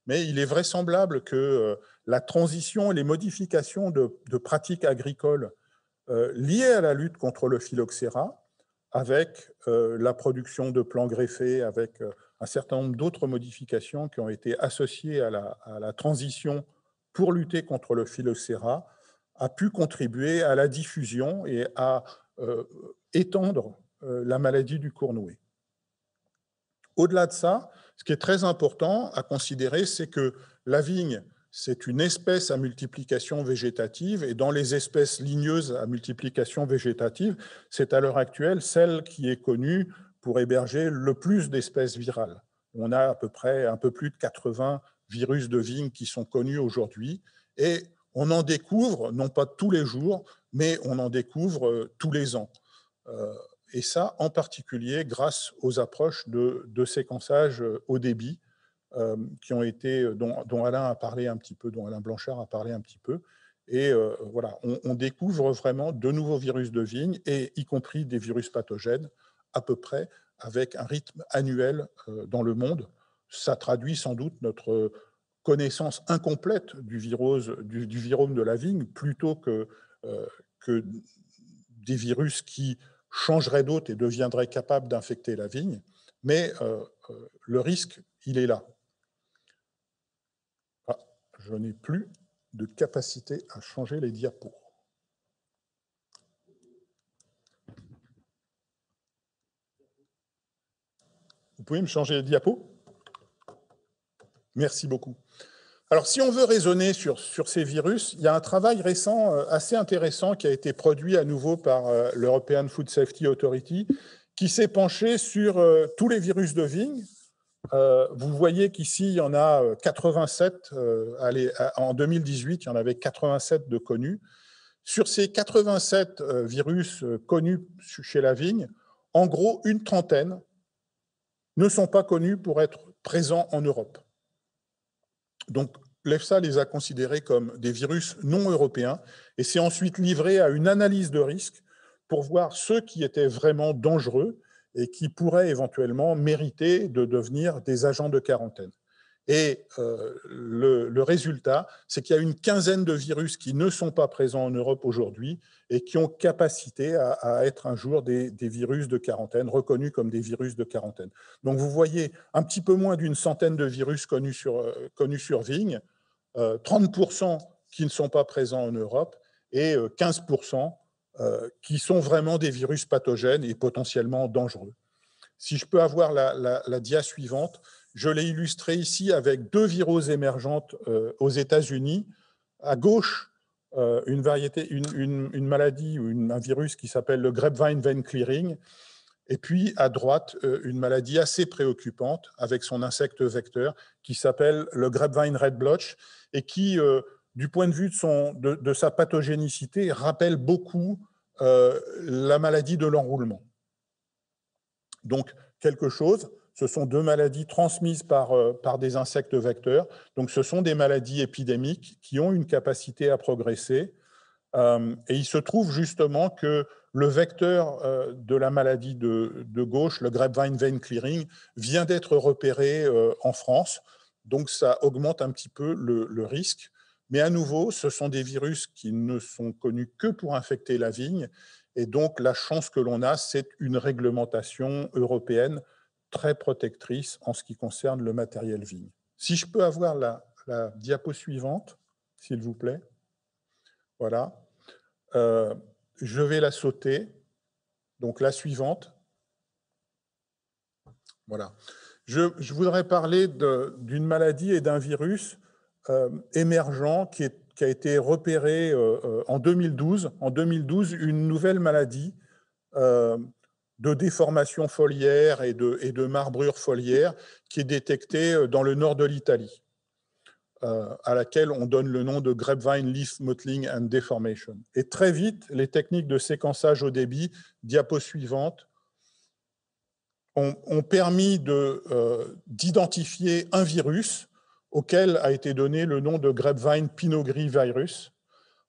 Mais il est vraisemblable que la transition et les modifications de pratiques agricoles liées à la lutte contre le phylloxéra, avec la production de plants greffés, avec un certain nombre d'autres modifications qui ont été associées à la transition pour lutter contre le phylloxéra, a pu contribuer à la diffusion et à étendre la maladie du Cournouet. Au-delà de ça, ce qui est très important à considérer, c'est que la vigne, c'est une espèce à multiplication végétative, et dans les espèces ligneuses à multiplication végétative, c'est à l'heure actuelle celle qui est connue pour héberger le plus d'espèces virales. On a à peu près un peu plus de 80 virus de vigne qui sont connus aujourd'hui, et on en découvre, non pas tous les jours, mais on en découvre tous les ans. Et ça, en particulier, grâce aux approches de séquençage haut débit, qui ont été, dont Alain a parlé un petit peu, dont Alain Blanchard a parlé un petit peu. Et voilà, on découvre vraiment de nouveaux virus de vigne, et y compris des virus pathogènes, à peu près avec un rythme annuel dans le monde. Ça traduit sans doute notre connaissance incomplète du virome de la vigne, plutôt que des virus qui changeraient d'hôte et deviendraient capables d'infecter la vigne. Mais le risque, il est là. Ah, je n'ai plus de capacité à changer les diapos. Vous pouvez me changer les diapos? Merci beaucoup. Alors, si on veut raisonner sur ces virus, il y a un travail récent assez intéressant qui a été produit à nouveau par l'European Food Safety Authority, qui s'est penché sur tous les virus de vigne. Vous voyez qu'ici, il y en a 87. En 2018, il y en avait 87 de connus. Sur ces 87 virus connus chez la vigne, en gros, une trentaine ne sont pas connus pour être présents en Europe. Donc, l'EFSA les a considérés comme des virus non européens, et s'est ensuite livré à une analyse de risque pour voir ceux qui étaient vraiment dangereux et qui pourraient éventuellement mériter de devenir des agents de quarantaine. Et le résultat, c'est qu'il y a une quinzaine de virus qui ne sont pas présents en Europe aujourd'hui et qui ont capacité à être un jour des virus de quarantaine, reconnus comme des virus de quarantaine. Donc vous voyez un petit peu moins d'une centaine de virus connus sur vigne, 30% qui ne sont pas présents en Europe et 15% qui sont vraiment des virus pathogènes et potentiellement dangereux. Si je peux avoir la dia suivante, je l'ai illustré ici avec deux viroses émergentes aux États-Unis. À gauche, une maladie ou un virus qui s'appelle le grapevine vein clearing. Et puis à droite, une maladie assez préoccupante avec son insecte vecteur qui s'appelle le grapevine red blotch et qui, du point de vue de sa pathogénicité, rappelle beaucoup la maladie de l'enroulement. Donc, quelque chose, ce sont deux maladies transmises par des insectes vecteurs. Donc, ce sont des maladies épidémiques qui ont une capacité à progresser. Et il se trouve justement que le vecteur de la maladie de gauche, le grapevine vein clearing, vient d'être repéré en France. Donc, ça augmente un petit peu le risque. Mais à nouveau, ce sont des virus qui ne sont connus que pour infecter la vigne. Et donc, la chance que l'on a, c'est une réglementation européenne très protectrice en ce qui concerne le matériel vigne. Si je peux avoir la diapo suivante, s'il vous plaît. Voilà. Je vais la sauter. Donc, la suivante. Voilà. Je voudrais parler d'une maladie et d'un virus émergent qui a été repérée en 2012. En 2012, une nouvelle maladie de déformation foliaire et de marbrure foliaire qui est détectée dans le nord de l'Italie, à laquelle on donne le nom de grapevine leaf mottling and deformation. Et très vite, les techniques de séquençage au débit, diapo suivante, ont permis d'identifier un virus auquel a été donné le nom de grapevine pinot gris virus.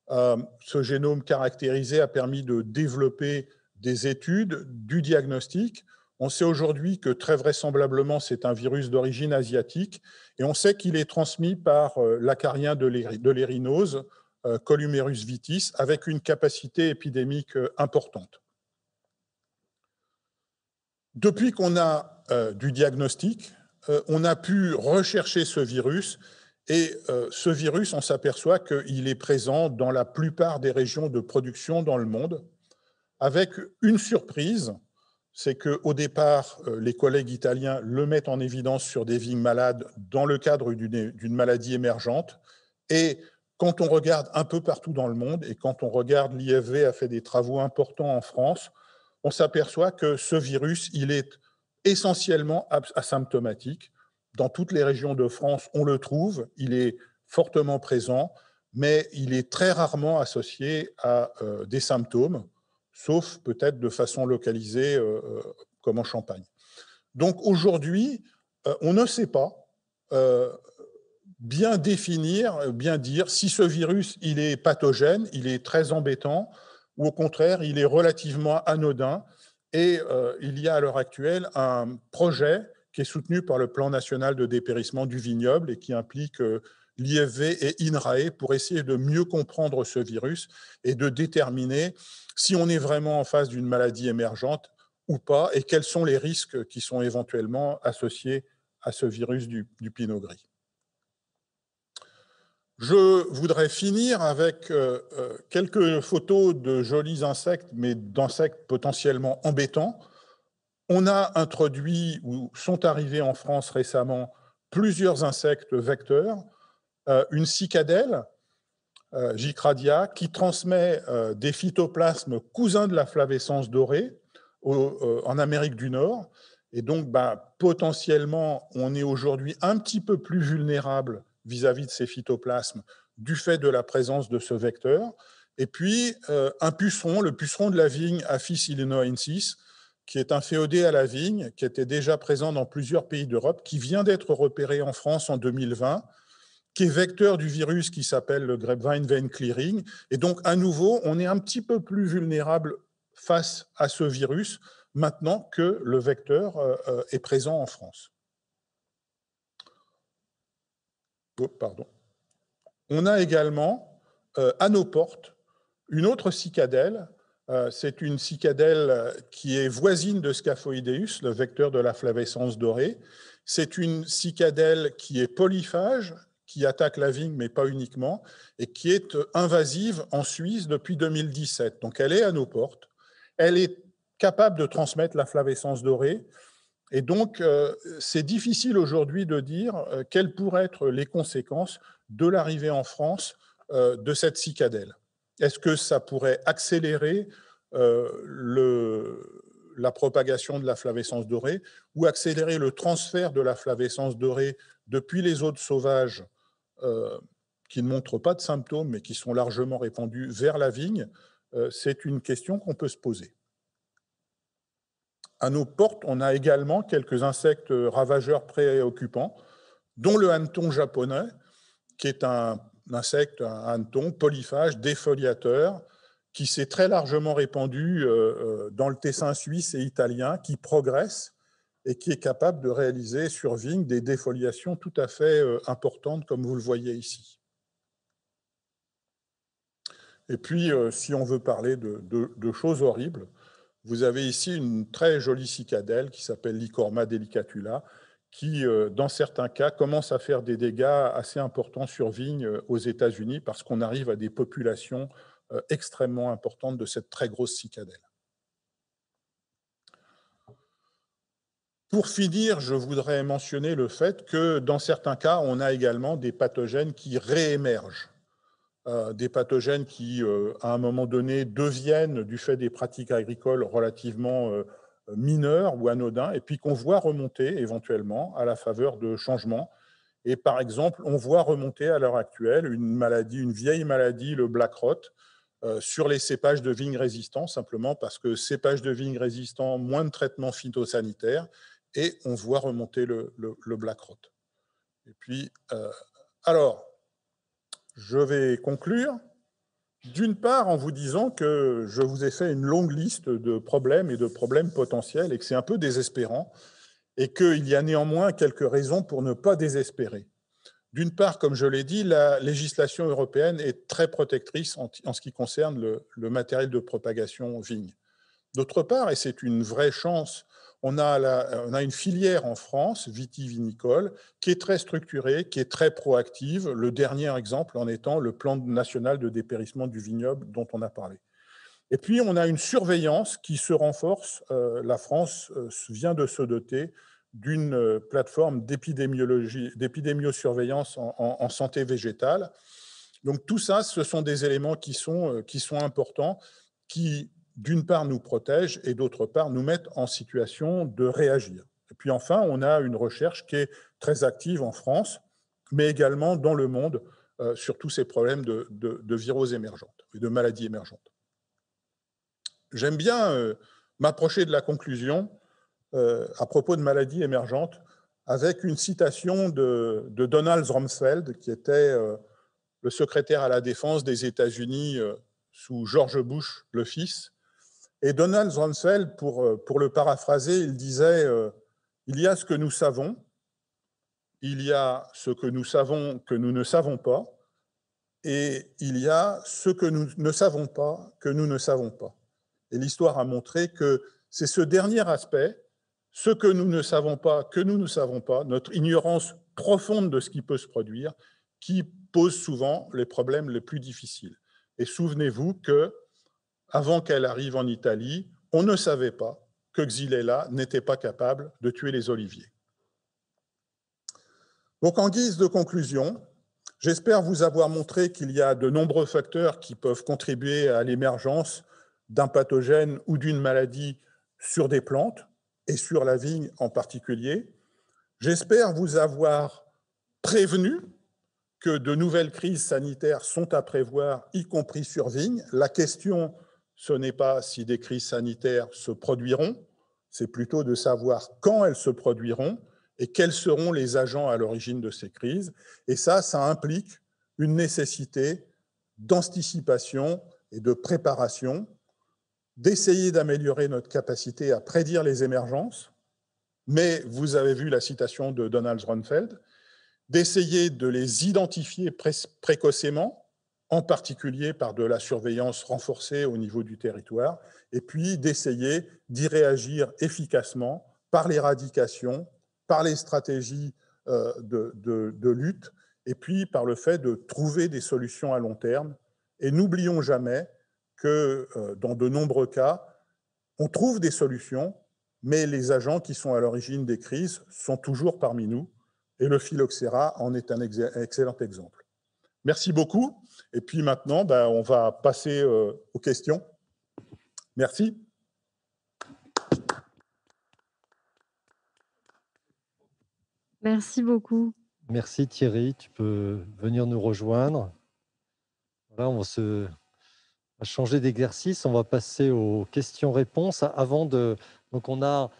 Ce génome caractérisé a permis de développer des études, du diagnostic. On sait aujourd'hui que très vraisemblablement c'est un virus d'origine asiatique et on sait qu'il est transmis par l'acarien de l'érinose, Columerus vitis, avec une capacité épidémique importante. Depuis qu'on a du diagnostic, on a pu rechercher ce virus et ce virus, on s'aperçoit qu'il est présent dans la plupart des régions de production dans le monde, avec une surprise, c'est qu'au départ, les collègues italiens le mettent en évidence sur des vignes malades dans le cadre d'une maladie émergente. Et quand on regarde un peu partout dans le monde, et quand on regarde, l'IFV a fait des travaux importants en France, on s'aperçoit que ce virus, il est essentiellement asymptomatique. Dans toutes les régions de France, on le trouve, il est fortement présent, mais il est très rarement associé à des symptômes, sauf peut-être de façon localisée, comme en Champagne. Donc aujourd'hui, on ne sait pas bien définir, bien dire si ce virus, il est pathogène, il est très embêtant, ou au contraire, il est relativement anodin. Et il y a à l'heure actuelle un projet qui est soutenu par le Plan national de dépérissement du vignoble et qui implique l'IFV et INRAE pour essayer de mieux comprendre ce virus et de déterminer si on est vraiment en face d'une maladie émergente ou pas et quels sont les risques qui sont éventuellement associés à ce virus du pinot gris. Je voudrais finir avec quelques photos de jolis insectes, mais d'insectes potentiellement embêtants. On a introduit ou sont arrivés en France récemment plusieurs insectes vecteurs. Une cicadelle, Gicradia, qui transmet des phytoplasmes cousins de la flavescence dorée en Amérique du Nord. Et donc, potentiellement, on est aujourd'hui un petit peu plus vulnérable vis-à-vis de ces phytoplasmes du fait de la présence de ce vecteur. Et puis, un puceron, le puceron de la vigne Aphis illinoisensis, qui est un féodé à la vigne, qui était déjà présent dans plusieurs pays d'Europe, qui vient d'être repéré en France en 2020, qui est vecteur du virus qui s'appelle le grapevine vein clearing. Et donc, à nouveau, on est un petit peu plus vulnérable face à ce virus maintenant que le vecteur est présent en France. Oh, pardon. On a également, à nos portes, une autre cicadelle. C'est une cicadelle qui est voisine de Scaphoideus, le vecteur de la flavescence dorée. C'est une cicadelle qui est polyphage, qui attaque la vigne, mais pas uniquement, et qui est invasive en Suisse depuis 2017. Donc elle est à nos portes. Elle est capable de transmettre la flavescence dorée. Et donc, c'est difficile aujourd'hui de dire quelles pourraient être les conséquences de l'arrivée en France de cette cicadelle. Est-ce que ça pourrait accélérer la propagation de la flavescence dorée ou accélérer le transfert de la flavescence dorée depuis les hôtes sauvages qui ne montrent pas de symptômes mais qui sont largement répandus vers la vigne? C'est une question qu'on peut se poser. À nos portes, on a également quelques insectes ravageurs préoccupants, dont le hanneton japonais, qui est un insecte, un hanneton polyphage, défoliateur, qui s'est très largement répandu dans le Tessin suisse et italien, qui progresse et qui est capable de réaliser sur vigne des défoliations tout à fait importantes, comme vous le voyez ici. Et puis, si on veut parler de choses horribles, vous avez ici une très jolie cicadelle qui s'appelle Lycorma delicatula, qui, dans certains cas, commence à faire des dégâts assez importants sur vigne aux États-Unis parce qu'on arrive à des populations extrêmement importantes de cette très grosse cicadelle. Pour finir, je voudrais mentionner le fait que, dans certains cas, on a également des pathogènes qui réémergent. des pathogènes qui, à un moment donné, deviennent, du fait des pratiques agricoles, relativement mineurs ou anodins, et puis qu'on voit remonter éventuellement à la faveur de changements. Et par exemple, on voit remonter à l'heure actuelle une vieille maladie, le black rot, sur les cépages de vigne résistants, simplement parce que cépages de vigne résistants, moins de traitements phytosanitaires, et on voit remonter le black rot. Et puis, alors, je vais conclure, d'une part en vous disant que je vous ai fait une longue liste de problèmes et de problèmes potentiels, et que c'est un peu désespérant, et qu'il y a néanmoins quelques raisons pour ne pas désespérer. D'une part, comme je l'ai dit, la législation européenne est très protectrice en ce qui concerne le matériel de propagation vigne. D'autre part, et c'est une vraie chance, on a une filière en France, vitivinicole, qui est très structurée, qui est très proactive. Le dernier exemple en étant le plan national de dépérissement du vignoble dont on a parlé. Et puis, on a une surveillance qui se renforce. La France vient de se doter d'une plateforme d'épidémiosurveillance en santé végétale. Donc, tout ça, ce sont des éléments qui sont importants, qui, d'une part, nous protègent et, d'autre part, nous mettent en situation de réagir. Et puis, enfin, on a une recherche qui est très active en France, mais également dans le monde, sur tous ces problèmes de viroses émergentes et de maladies émergentes. J'aime bien m'approcher de la conclusion à propos de maladies émergentes avec une citation de Donald Rumsfeld, qui était le secrétaire à la défense des États-Unis sous George Bush, le fils. Et Donald Rumsfeld, pour le paraphraser, il disait il y a ce que nous savons, il y a ce que nous savons que nous ne savons pas, et il y a ce que nous ne savons pas que nous ne savons pas. Et l'histoire a montré que c'est ce dernier aspect, ce que nous ne savons pas, que nous ne savons pas, notre ignorance profonde de ce qui peut se produire, qui pose souvent les problèmes les plus difficiles. Et souvenez-vous que, avant qu'elle arrive en Italie, on ne savait pas que Xylella n'était pas capable de tuer les oliviers. Donc, en guise de conclusion, j'espère vous avoir montré qu'il y a de nombreux facteurs qui peuvent contribuer à l'émergence d'un pathogène ou d'une maladie sur des plantes, et sur la vigne en particulier. J'espère vous avoir prévenu que de nouvelles crises sanitaires sont à prévoir, y compris sur vigne. La question, ce n'est pas si des crises sanitaires se produiront, c'est plutôt de savoir quand elles se produiront et quels seront les agents à l'origine de ces crises. Et ça implique une nécessité d'anticipation et de préparation, d'essayer d'améliorer notre capacité à prédire les émergences, mais vous avez vu la citation de Donald Rumsfeld, d'essayer de les identifier précocement, en particulier par de la surveillance renforcée au niveau du territoire, et puis d'essayer d'y réagir efficacement par l'éradication, par les stratégies de lutte, et puis par le fait de trouver des solutions à long terme. Et n'oublions jamais que dans de nombreux cas, on trouve des solutions, mais les agents qui sont à l'origine des crises sont toujours parmi nous, et le phylloxéra en est un excellent exemple. Merci beaucoup, et puis maintenant, on va passer aux questions. Merci.
Merci beaucoup.
Merci Thierry, tu peux venir nous rejoindre. Là, on va changer d'exercice, on va passer aux questions-réponses. Donc on a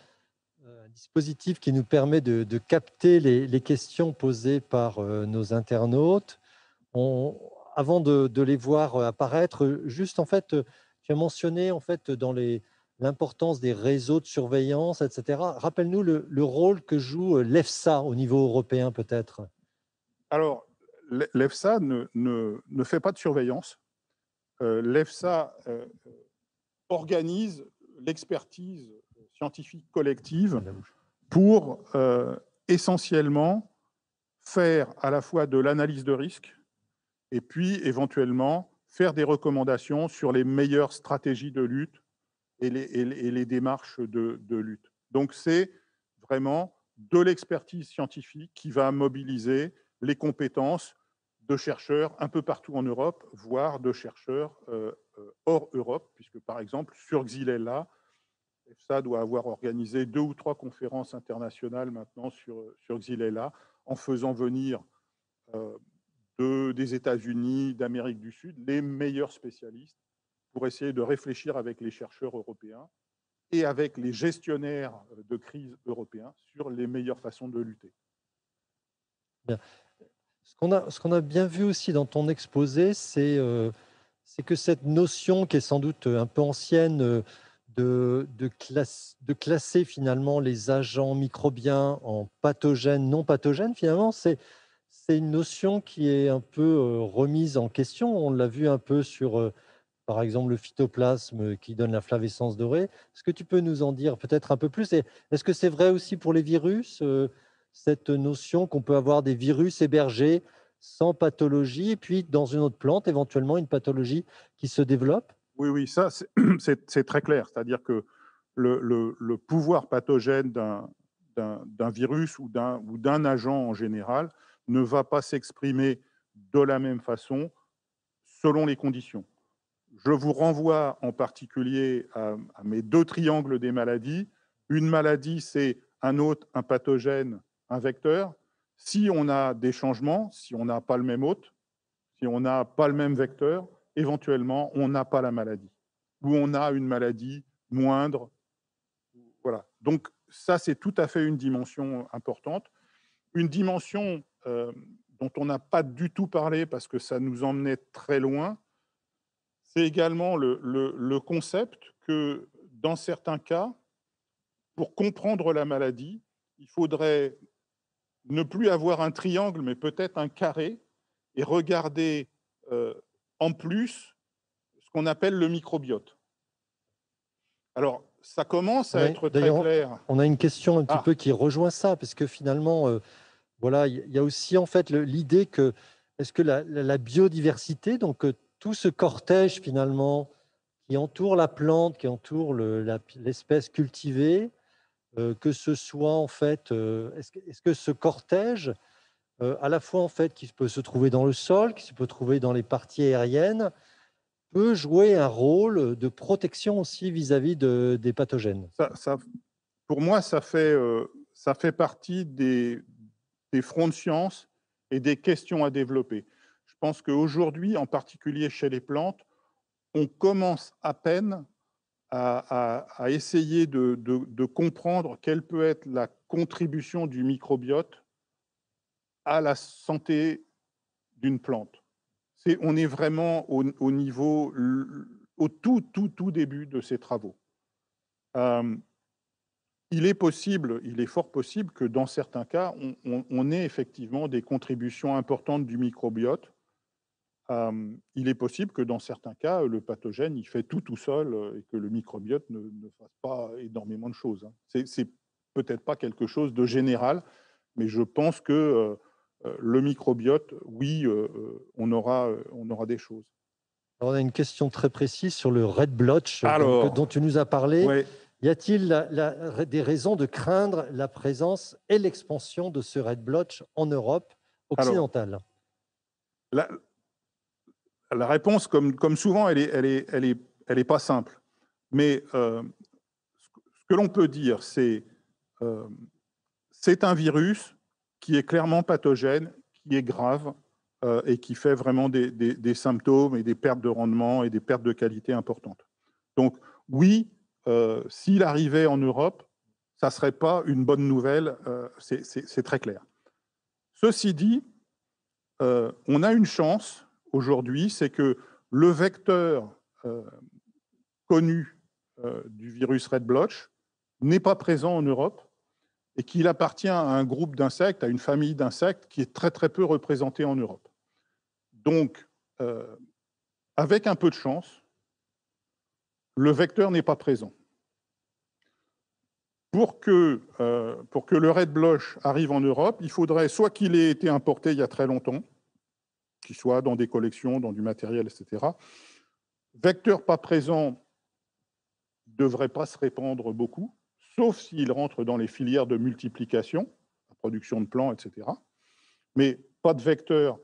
un dispositif qui nous permet de capter les questions posées par nos internautes. Avant de les voir apparaître, juste en fait, tu as mentionné en fait dans l'importance des réseaux de surveillance, etc. Rappelle-nous le rôle que joue l'EFSA au niveau européen, peut-être.
Alors, l'EFSA ne fait pas de surveillance. L'EFSA organise l'expertise scientifique collective pour essentiellement faire à la fois de l'analyse de risque et puis éventuellement faire des recommandations sur les meilleures stratégies de lutte et les démarches de lutte. Donc, c'est vraiment de l'expertise scientifique qui va mobiliser les compétences de chercheurs un peu partout en Europe, voire de chercheurs hors Europe, puisque par exemple sur Xylella, EFSA doit avoir organisé 2 ou 3 conférences internationales maintenant sur Xylella, en faisant venir des États-Unis, d'Amérique du Sud, les meilleurs spécialistes pour essayer de réfléchir avec les chercheurs européens et avec les gestionnaires de crise européens sur les meilleures façons de lutter.
Bien. Ce qu'on a bien vu aussi dans ton exposé, c'est que cette notion qui est sans doute un peu ancienne de classer finalement les agents microbiens en pathogènes, non pathogènes, finalement, c'est une notion qui est un peu remise en question. On l'a vu un peu sur, par exemple, le phytoplasme qui donne la flavescence dorée. Est-ce que tu peux nous en dire peut-être un peu plus? Et est-ce que c'est vrai aussi pour les virus, cette notion qu'on peut avoir des virus hébergés sans pathologie, et puis dans une autre plante, éventuellement une pathologie qui se développe?
Oui, oui, ça, c'est très clair. C'est-à-dire que le pouvoir pathogène d'un virus ou d'un agent en général ne va pas s'exprimer de la même façon selon les conditions. Je vous renvoie en particulier à mes 2 triangles des maladies. Une maladie, c'est un hôte, un pathogène, un vecteur. Si on a des changements, si on n'a pas le même hôte, si on n'a pas le même vecteur, éventuellement, on n'a pas la maladie. Ou on a une maladie moindre. Voilà. Donc, ça, c'est tout à fait une dimension importante. Une dimension dont on n'a pas du tout parlé parce que ça nous emmenait très loin, c'est également le concept que, dans certains cas, pour comprendre la maladie, il faudrait ne plus avoir un triangle, mais peut-être un carré, et regarder en plus ce qu'on appelle le microbiote. Alors, ça commence à
Oui,
être très
d'ailleurs,
clair.
on a une question un petit
Ah,
peu qui rejoint ça, parce que finalement, voilà, il y a aussi en fait l'idée que est-ce que la biodiversité, donc tout ce cortège finalement qui entoure la plante, qui entoure l'espèce cultivée, que ce soit en fait, est-ce que ce cortège, à la fois en fait qui peut se trouver dans le sol, qui se peut trouver dans les parties aériennes, peut jouer un rôle de protection aussi vis-à-vis des pathogènes?
pour moi, ça fait partie des fronts de science et des questions à développer. Je pense qu'aujourd'hui, en particulier chez les plantes, on commence à peine à essayer de comprendre quelle peut être la contribution du microbiote à la santé d'une plante. On est vraiment au niveau, au tout début de ces travaux. Il est fort possible que dans certains cas, on ait effectivement des contributions importantes du microbiote. Il est possible que dans certains cas, le pathogène, il fait tout seul et que le microbiote ne fasse pas énormément de choses, hein. C'est peut-être pas quelque chose de général, mais je pense que le microbiote, oui, on aura des choses.
Alors, on a une question très précise sur le red blotch
Alors,
dont tu nous as parlé.
ouais,
Y a-t-il des raisons de craindre la présence et l'expansion de ce red blotch en Europe
alors
occidentale?
la, la réponse, comme souvent, elle est pas simple. Mais ce que l'on peut dire, euh, c'est un virus qui est clairement pathogène, qui est grave et qui fait vraiment des symptômes et des pertes de rendement et des pertes de qualité importantes. Donc oui, s'il arrivait en Europe, ça ne serait pas une bonne nouvelle, c'est très clair. Ceci dit, on a une chance aujourd'hui, c'est que le vecteur connu du virus Red Blotch n'est pas présent en Europe et qu'il appartient à un groupe d'insectes, à une famille d'insectes qui est très peu représentée en Europe. Donc, avec un peu de chance, le vecteur n'est pas présent. Pour que le Red Blotch arrive en Europe, il faudrait soit qu'il ait été importé il y a très longtemps, qu'il soit dans des collections, dans du matériel, etc. Vecteur pas présent, il ne devrait pas se répandre beaucoup, sauf s'il rentre dans les filières de multiplication, la production de plants, etc. Mais pas de vecteur,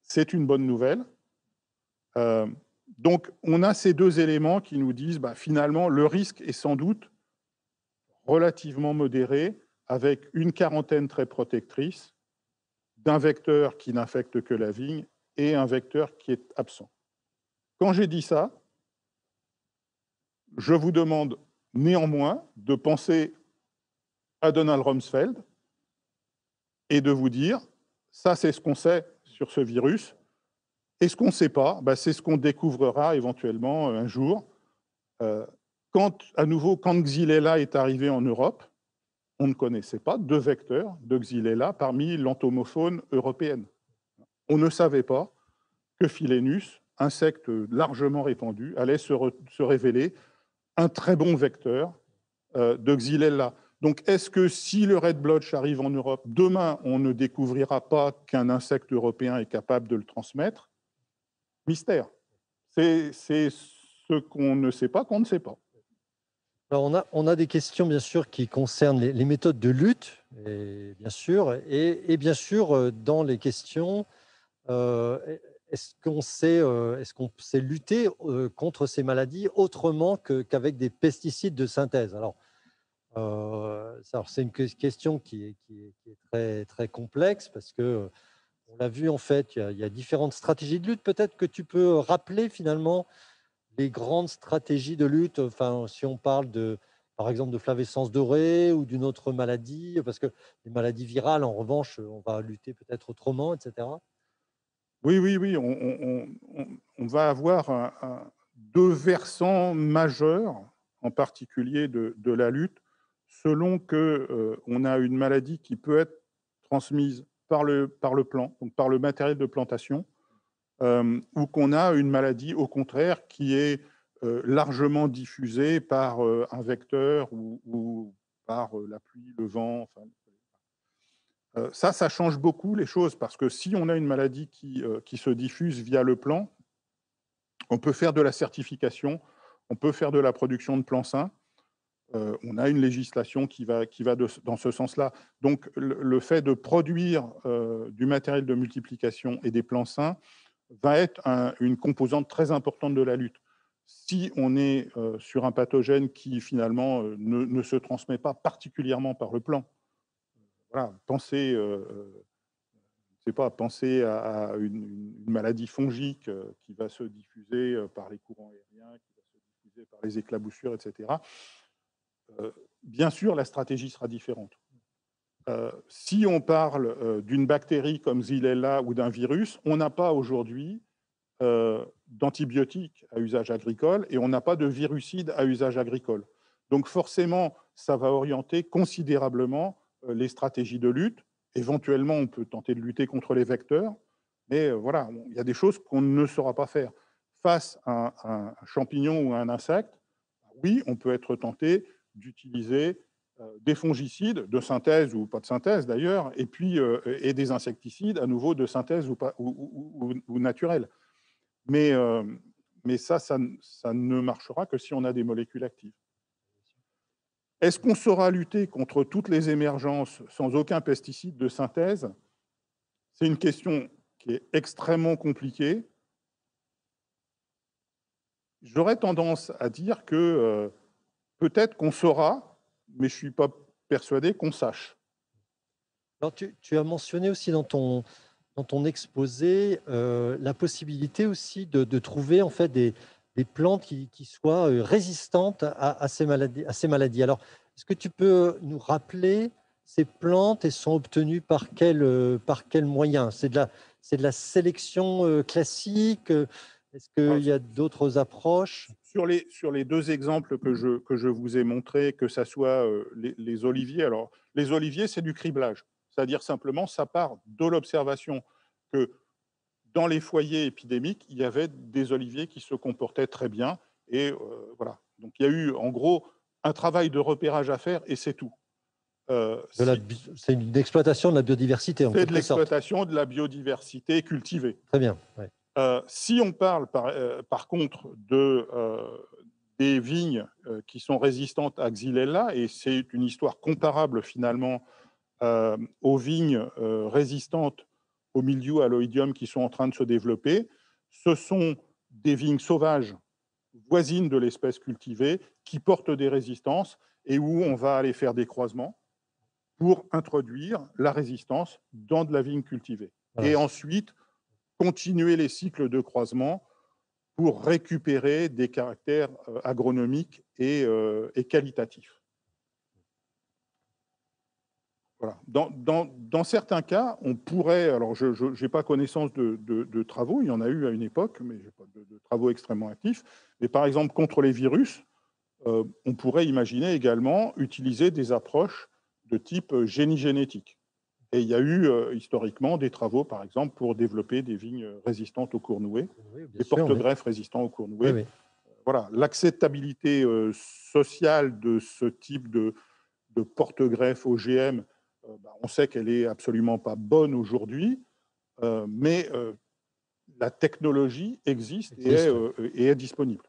c'est une bonne nouvelle. Donc, on a ces deux éléments qui nous disent, finalement, le risque est sans doute relativement modéré, avec une quarantaine très protectrice, d'un vecteur qui n'infecte que la vigne et un vecteur qui est absent. Quand j'ai dit ça, je vous demande néanmoins de penser à Donald Rumsfeld et de vous dire, ça c'est ce qu'on sait sur ce virus, et ce qu'on ne sait pas, c'est ce qu'on découvrira éventuellement un jour. Quand Xylella est arrivé en Europe, on ne connaissait pas de vecteurs de Xylella parmi l'entomofaune européenne. On ne savait pas que Philaenus, insecte largement répandu, allait se révéler un très bon vecteur de Xylella. Donc, est-ce que si le Red Blotch arrive en Europe, demain, on ne découvrira pas qu'un insecte européen est capable de le transmettre? Mystère. C'est ce qu'on ne sait pas qu'on ne sait pas.
Alors on a des questions, bien sûr, qui concernent les méthodes de lutte, et bien sûr, bien sûr, dans les questions, est-ce qu'on sait lutter contre ces maladies autrement qu'avec des pesticides de synthèse? Alors, c'est une question qui est très, très complexe parce que, on l'a vu, en fait, il y a différentes stratégies de lutte. Peut-être que tu peux rappeler finalement les grandes stratégies de lutte, enfin, si on parle par exemple, de flavescence dorée ou d'une autre maladie, parce que les maladies virales, en revanche, on va lutter peut-être autrement, etc.
Oui, on va avoir deux versants majeurs, en particulier de la lutte, selon qu'on a une maladie qui peut être transmise par le plant, donc par le matériel de plantation, ou qu'on a une maladie, au contraire, qui est largement diffusée par un vecteur ou par la pluie, le vent. Enfin, ça change beaucoup les choses, parce que si on a une maladie qui se diffuse via le plant, on peut faire de la certification, on peut faire de la production de plants sains. On a une législation qui va dans ce sens-là. Donc, le fait de produire du matériel de multiplication et des plants sains va être une composante très importante de la lutte. Si on est sur un pathogène qui, finalement, ne se transmet pas particulièrement par le plant, voilà, pensez à une maladie fongique qui va se diffuser par les courants aériens, qui va se diffuser par les éclaboussures, etc. Bien sûr, la stratégie sera différente. Si on parle d'une bactérie comme Xylella ou d'un virus, on n'a pas aujourd'hui d'antibiotiques à usage agricole et on n'a pas de virucides à usage agricole. Donc forcément, ça va orienter considérablement les stratégies de lutte. Éventuellement, on peut tenter de lutter contre les vecteurs, mais voilà, il y a des choses qu'on ne saura pas faire. Face à un champignon ou à un insecte, oui, on peut être tenté d'utiliser des fongicides de synthèse ou pas de synthèse d'ailleurs, et puis et des insecticides à nouveau de synthèse ou naturels. Mais ça ne marchera que si on a des molécules actives. Est-ce qu'on saura lutter contre toutes les émergences sans aucun pesticide de synthèse? C'est une question qui est extrêmement compliquée. J'aurais tendance à dire que peut-être qu'on saura, mais je ne suis pas persuadé qu'on sache.
Alors, tu as mentionné aussi dans ton exposé la possibilité aussi de trouver en fait des plantes qui soient résistantes à ces maladies. Alors, est-ce que tu peux nous rappeler ces plantes et sont obtenues par quel moyen? C'est de la sélection classique? Est-ce qu'il y a d'autres approches?
Sur les deux exemples que je vous ai montrés, que ce soit les oliviers, alors les oliviers, c'est du criblage. C'est-à-dire simplement, ça part de l'observation que dans les foyers épidémiques, il y avait des oliviers qui se comportaient très bien. Et voilà. Donc il y a eu en gros un travail de repérage à faire et c'est tout.
C'est une exploitation de la biodiversité, en
C'est de
quelque sorte.
l'exploitation de la biodiversité cultivée.
Très bien. Ouais.
Si on parle par contre des vignes qui sont résistantes à Xylella, et c'est une histoire comparable finalement aux vignes résistantes au mildiou, à l'oïdium qui sont en train de se développer. Ce sont des vignes sauvages voisines de l'espèce cultivée qui portent des résistances et où on va aller faire des croisements pour introduire la résistance dans de la vigne cultivée.
Voilà.
Et ensuite, continuer les cycles de croisement pour récupérer des caractères agronomiques et qualitatifs. Voilà. Dans certains cas, on pourrait, alors je n'ai pas connaissance de travaux, il y en a eu à une époque, mais je n'ai pas de travaux extrêmement actifs, mais par exemple contre les virus, on pourrait imaginer également utiliser des approches de type génie génétique. Et il y a eu historiquement des travaux, par exemple, pour développer des vignes résistantes aux cournouets, des porte-greffes résistants aux cournouets.
Oui, oui.
Voilà, l'acceptabilité sociale de ce type de porte-greffe OGM, on sait qu'elle n'est absolument pas bonne aujourd'hui, mais la technologie existe et est disponible.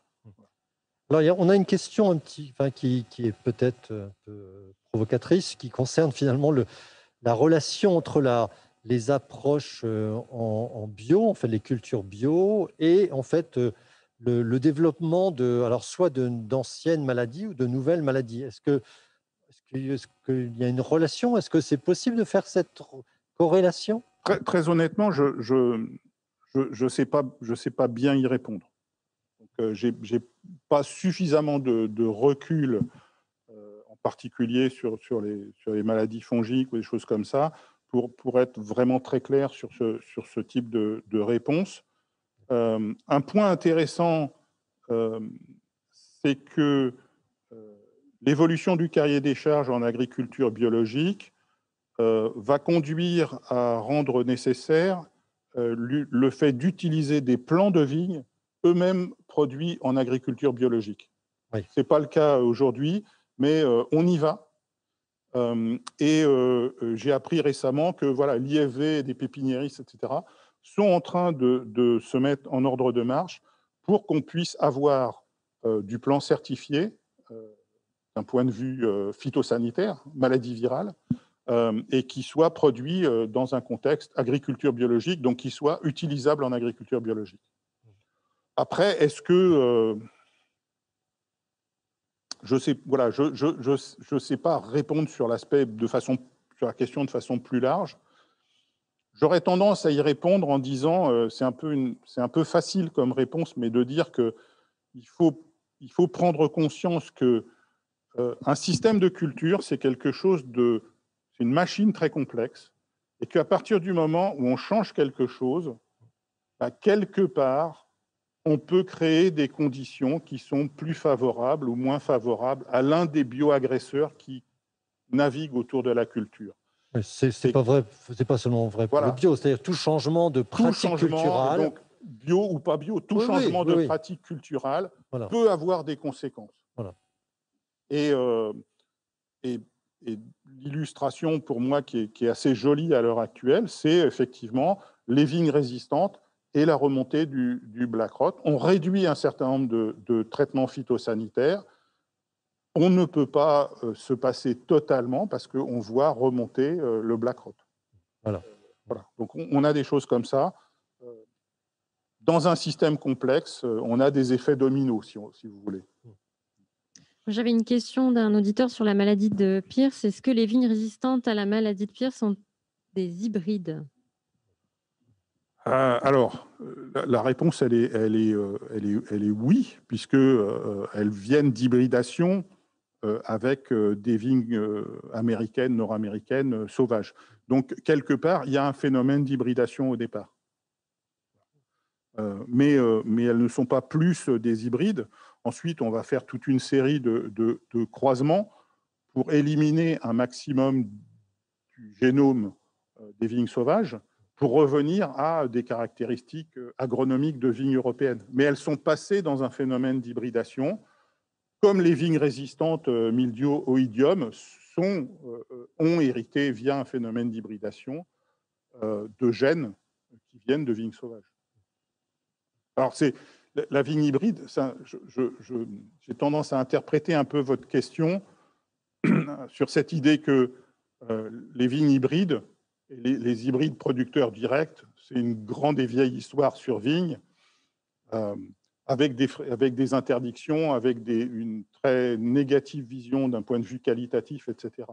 Alors, on a une question qui est peut-être un peu provocatrice, qui concerne finalement la relation entre les approches en bio, en fait, les cultures bio, et en fait le développement soit d'anciennes maladies ou de nouvelles maladies. Est-ce qu'il y a une relation? Est-ce que c'est possible de faire cette corrélation?
Très honnêtement, je sais pas bien y répondre. J'ai pas suffisamment de recul, en particulier sur les maladies fongiques ou des choses comme ça, pour être vraiment très clair sur ce type de réponse. Un point intéressant, c'est que l'évolution du cahier des charges en agriculture biologique va conduire à rendre nécessaire le fait d'utiliser des plants de vigne eux-mêmes produits en agriculture biologique.
Oui.
Ce n'est pas le cas aujourd'hui, mais on y va. J'ai appris récemment que voilà, l'IFV, des pépiniéristes, etc., sont en train de se mettre en ordre de marche pour qu'on puisse avoir du plan certifié d'un point de vue phytosanitaire, maladie virale, et qui soit produit dans un contexte agriculture biologique, donc qui soit utilisable en agriculture biologique. Après, est-ce que je sais pas répondre sur l'aspect sur la question de façon plus large. J'aurais tendance à y répondre en disant, c'est un peu facile comme réponse, mais de dire que il faut prendre conscience que un système de culture, c'est c'est une machine très complexe, et qu'à partir du moment où on change quelque chose, quelque part, on peut créer des conditions qui sont plus favorables ou moins favorables à l'un des bioagresseurs qui naviguent autour de la culture.
C'est pas vrai, c'est pas seulement vrai pour le bio, c'est-à-dire tout changement de pratique culturelle.
Donc bio ou pas bio, tout changement de pratique culturelle peut avoir des conséquences.
Voilà.
Et l'illustration pour moi qui est assez jolie à l'heure actuelle, c'est effectivement les vignes résistantes et la remontée du black rot. On réduit un certain nombre de traitements phytosanitaires. On ne peut pas se passer totalement parce qu'on voit remonter le black rot.
Voilà.
Donc on a des choses comme ça. Dans un système complexe, on a des effets dominos, si vous voulez.
J'avais une question d'un auditeur sur la maladie de Pierce. Est-ce que les vignes résistantes à la maladie de Pierce sont des hybrides?
Alors, la réponse, elle est oui, puisque elles viennent d'hybridation avec des vignes américaines, nord-américaines, sauvages. Donc, quelque part, il y a un phénomène d'hybridation au départ. Mais elles ne sont pas plus des hybrides. Ensuite, on va faire toute une série de croisements pour éliminer un maximum du génome des vignes sauvages, pour revenir à des caractéristiques agronomiques de vignes européennes. Mais elles sont passées dans un phénomène d'hybridation, comme les vignes résistantes mildiou, oïdium ont hérité via un phénomène d'hybridation de gènes qui viennent de vignes sauvages. Alors, c'est la vigne hybride, j'ai tendance à interpréter un peu votre question sur cette idée que les vignes hybrides Et les hybrides producteurs directs, c'est une grande et vieille histoire sur vigne, avec des interdictions, avec une très négative vision d'un point de vue qualitatif, etc.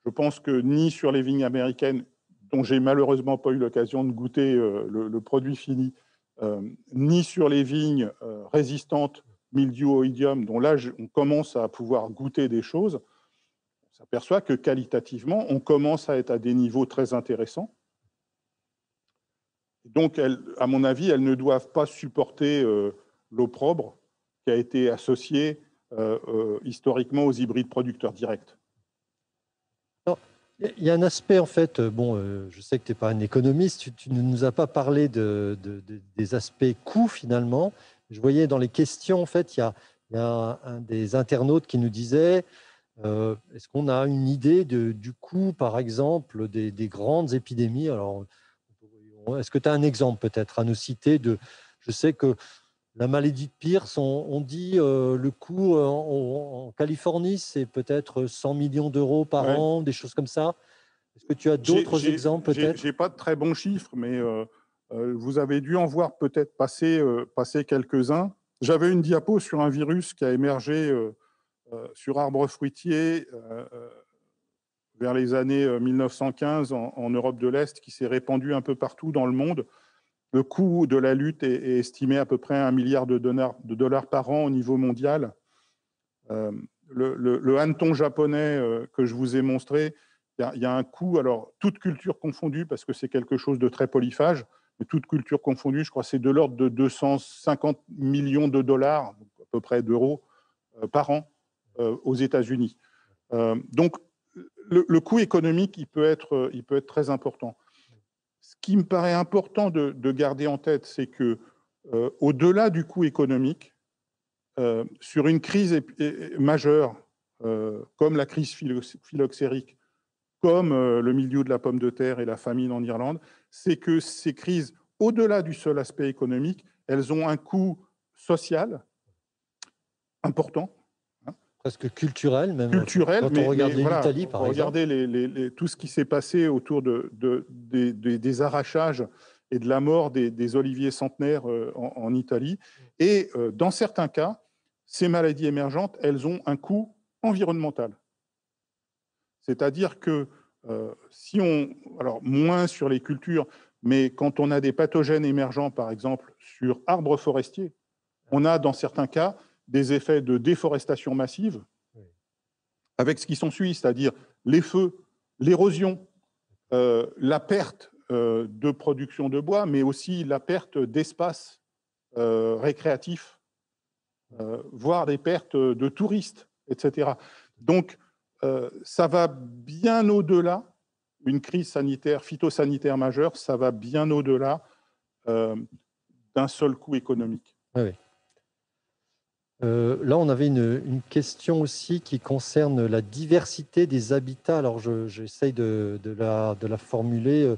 Je pense que ni sur les vignes américaines, dont j'ai malheureusement pas eu l'occasion de goûter le produit fini, ni sur les vignes résistantes mildiou oïdium, dont là on commence à pouvoir goûter des choses, on s'aperçoit que qualitativement, on commence à être à des niveaux très intéressants. Donc, à mon avis, elles ne doivent pas supporter l'opprobre qui a été associé historiquement aux hybrides producteurs directs.
Il y a un aspect, en fait, je sais que tu n'es pas un économiste, tu ne nous as pas parlé des aspects coûts, finalement. Je voyais dans les questions, en fait, il y a un des internautes qui nous disait, est-ce qu'on a une idée du coût, par exemple, des grandes épidémies? Alors, est-ce que tu as un exemple, peut-être, à nous citer je sais que la maladie de Pierce, on dit le coût en Californie, c'est peut-être 100 millions d'euros par an, des choses comme ça. Est-ce que tu as d'autres exemples peut-être?
Je n'ai pas de très bons chiffres, mais vous avez dû en voir peut-être passer quelques-uns. J'avais une diapo sur un virus qui a émergé sur arbre fruitier vers les années 1915 en Europe de l'Est, qui s'est répandu un peu partout dans le monde. Le coût de la lutte est estimé à peu près à $1 milliard par an au niveau mondial. Le hanneton japonais que je vous ai montré, il y a un coût, alors toute culture confondue, parce que c'est quelque chose de très polyphage, mais toute culture confondue, je crois que c'est de l'ordre de 250 millions de dollars, à peu près d'euros, par an aux États-Unis. Donc, le coût économique, il peut être très important. Ce qui me paraît important de garder en tête, c'est que au-delà du coût économique, sur une crise majeure, comme la crise phylloxérique, comme le mildiou de la pomme de terre et la famine en Irlande, c'est que ces crises, au-delà du seul aspect économique, elles ont un coût social important.
Presque culturel, même.
Culturel,
quand on regarde l'Italie,
par exemple. Regardez tout ce qui s'est passé autour des arrachages et de la mort des oliviers centenaires en Italie. Et dans certains cas, ces maladies émergentes, elles ont un coût environnemental. C'est-à-dire que alors moins sur les cultures, mais quand on a des pathogènes émergents, par exemple, sur arbres forestiers, on a dans certains cas des effets de déforestation massive, avec ce qui s'ensuit, c'est-à-dire les feux, l'érosion, la perte de production de bois, mais aussi la perte d'espaces récréatifs, voire des pertes de touristes, etc. Donc, ça va bien au-delà, une crise sanitaire, phytosanitaire majeure, ça va bien au-delà d'un seul coût économique.
Oui. Là, on avait une question aussi qui concerne la diversité des habitats. Alors, j'essaye de la formuler.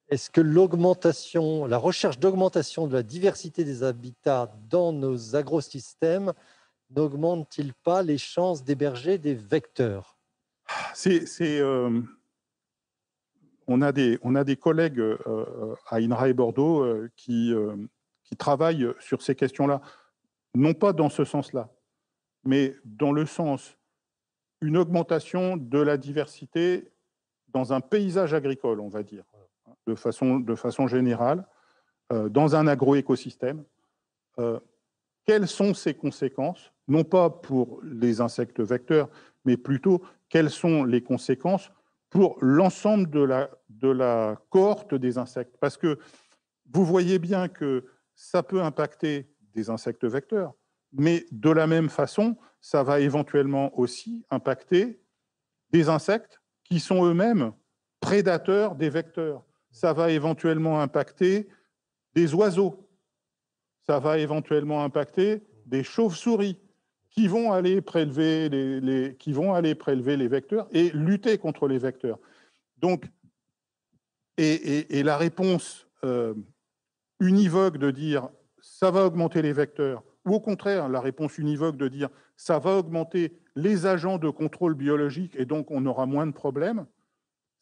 Est-ce que la recherche d'augmentation de la diversité des habitats dans nos agrosystèmes n'augmente-t-il pas les chances d'héberger des vecteurs?
On a des collègues à INRA et Bordeaux qui travaillent sur ces questions-là. Non pas dans ce sens-là, mais dans le sens une augmentation de la diversité dans un paysage agricole, on va dire, de façon générale, dans un agroécosystème. Quelles sont ses conséquences, non pas pour les insectes vecteurs, mais plutôt quelles sont les conséquences pour l'ensemble de la cohorte des insectes? Parce que vous voyez bien que ça peut impacter des insectes vecteurs, mais de la même façon, ça va éventuellement aussi impacter des insectes qui sont eux-mêmes prédateurs des vecteurs. Ça va éventuellement impacter des oiseaux. Ça va éventuellement impacter des chauves-souris qui vont aller prélever les vecteurs et lutter contre les vecteurs. Donc, et la réponse univoque de dire ça va augmenter les vecteurs, ou au contraire, la réponse univoque de dire ça va augmenter les agents de contrôle biologique et donc on aura moins de problèmes,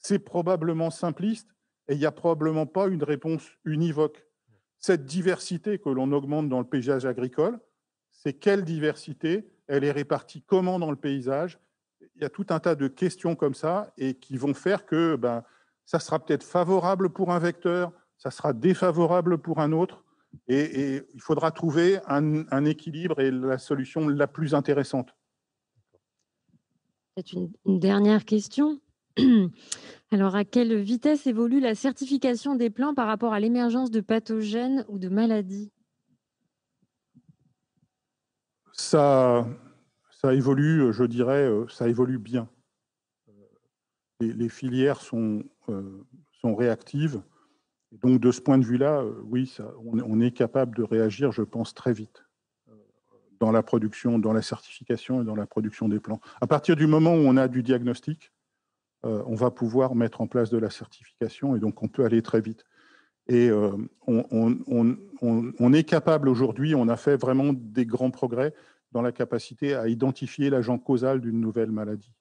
c'est probablement simpliste et il n'y a probablement pas une réponse univoque. Cette diversité que l'on augmente dans le paysage agricole, c'est quelle diversité? Elle est répartie comment dans le paysage? Il y a tout un tas de questions comme ça et qui vont faire que ça sera peut-être favorable pour un vecteur, ça sera défavorable pour un autre. Et il faudra trouver un équilibre et la solution la plus intéressante.
Peut-être une dernière question. Alors, à quelle vitesse évolue la certification des plants par rapport à l'émergence de pathogènes ou de maladies?
Ça évolue, je dirais, ça évolue bien. Les filières sont réactives. Donc, de ce point de vue-là, oui, on est capable de réagir, je pense, très vite dans la production, dans la certification et dans la production des plants. À partir du moment où on a du diagnostic, on va pouvoir mettre en place de la certification et donc on peut aller très vite. Et on est capable aujourd'hui, on a fait vraiment des grands progrès dans la capacité à identifier l'agent causal d'une nouvelle maladie.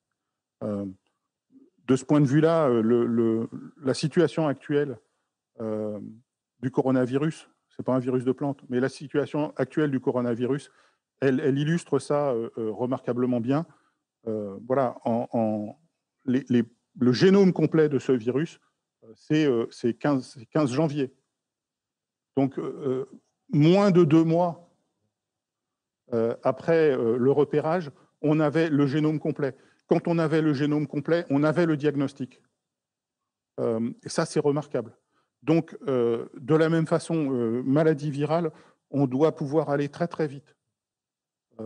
De ce point de vue-là, la situation actuelle du coronavirus, ce n'est pas un virus de plante, mais la situation actuelle du coronavirus, elle illustre ça remarquablement bien. Voilà, le génome complet de ce virus, c'est 15 janvier. Donc, moins de 2 mois après le repérage, on avait le génome complet. Quand on avait le génome complet, on avait le diagnostic. Et ça, c'est remarquable. Donc, de la même façon, maladie virale, on doit pouvoir aller très, très vite.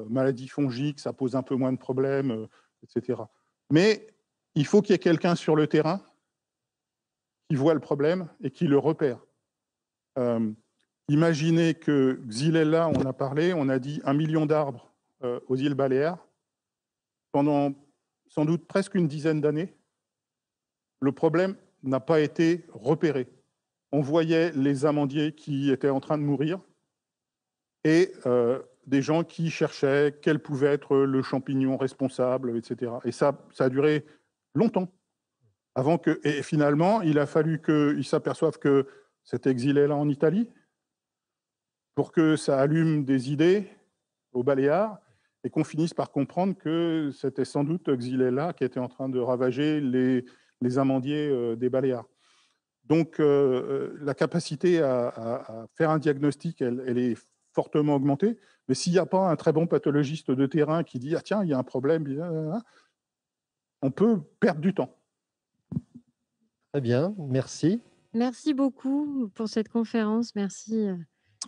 Maladie fongique, ça pose un peu moins de problèmes, etc. Mais il faut qu'il y ait quelqu'un sur le terrain qui voit le problème et qui le repère. Imaginez que Xylella, on a parlé, on a dit 1 million d'arbres aux îles Baléares. Pendant sans doute presque une dizaine d'années, le problème n'a pas été repéré. On voyait les amandiers qui étaient en train de mourir et des gens qui cherchaient quel pouvait être le champignon responsable, etc. Et ça a duré longtemps. Et finalement, il a fallu qu'ils s'aperçoivent que c'était Xylella en Italie pour que ça allume des idées aux Baléares et qu'on finisse par comprendre que c'était sans doute Xylella qui était en train de ravager les amandiers des Baléares. Donc, la capacité à faire un diagnostic, elle est fortement augmentée. Mais s'il n'y a pas un très bon pathologiste de terrain qui dit « Ah tiens, il y a un problème », on peut perdre du temps.
Très bien, merci.
Merci beaucoup pour cette conférence. Merci.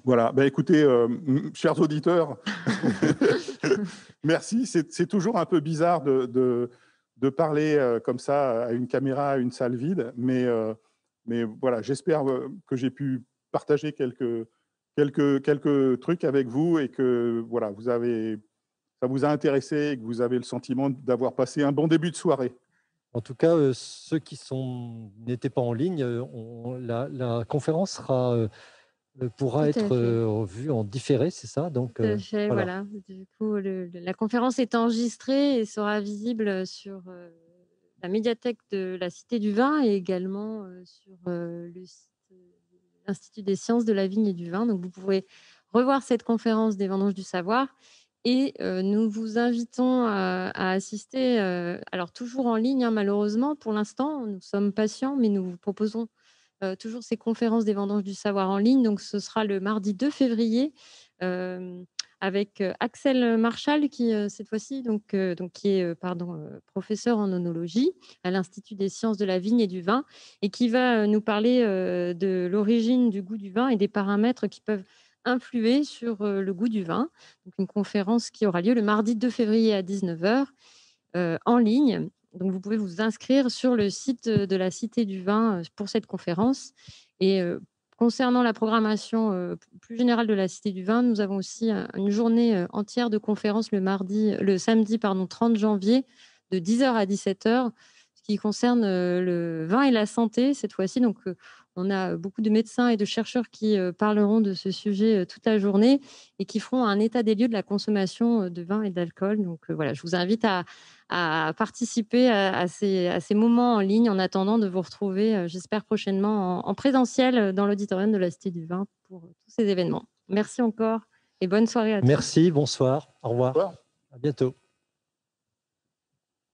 Voilà, écoutez, chers auditeurs, merci. C'est toujours un peu bizarre de parler comme ça à une caméra, à une salle vide, mais voilà, j'espère que j'ai pu partager quelques trucs avec vous et que voilà, ça vous a intéressé et que vous avez le sentiment d'avoir passé un bon début de soirée.
En tout cas, ceux qui n'étaient pas en ligne, la conférence pourra
Tout à
être
fait.
vue en différé, c'est ça? Donc,
Tout à fait, voilà. Du coup, la conférence est enregistrée et sera visible sur la médiathèque de la Cité du Vin et également sur le site de l'Institut des sciences de la vigne et du vin. Donc, vous pourrez revoir cette conférence des vendanges du savoir et nous vous invitons à assister, alors toujours en ligne, hein, malheureusement, pour l'instant, nous sommes patients, mais nous vous proposons toujours ces conférences des vendanges du savoir en ligne. Donc, ce sera le mardi 2 février avec Axel Marchal qui, cette fois-ci, qui est professeur en onologie à l'Institut des sciences de la vigne et du vin et qui va nous parler de l'origine du goût du vin et des paramètres qui peuvent influer sur le goût du vin. Donc, une conférence qui aura lieu le mardi 2 février à 19h en ligne. Donc, vous pouvez vous inscrire sur le site de la Cité du Vin pour cette conférence. Et concernant la programmation plus générale de la Cité du Vin, nous avons aussi une journée entière de conférences le samedi 30 janvier de 10h à 17h, ce qui concerne le vin et la santé cette fois-ci. Donc, on a beaucoup de médecins et de chercheurs qui parleront de ce sujet toute la journée et qui feront un état des lieux de la consommation de vin et d'alcool. Donc, voilà, je vous invite à participer à ces moments en ligne en attendant de vous retrouver, j'espère prochainement en présentiel dans l'auditorium de la Cité du Vin pour tous ces événements. Merci encore et bonne soirée à tous.
Merci, bonsoir, au revoir,
Au revoir.
à bientôt.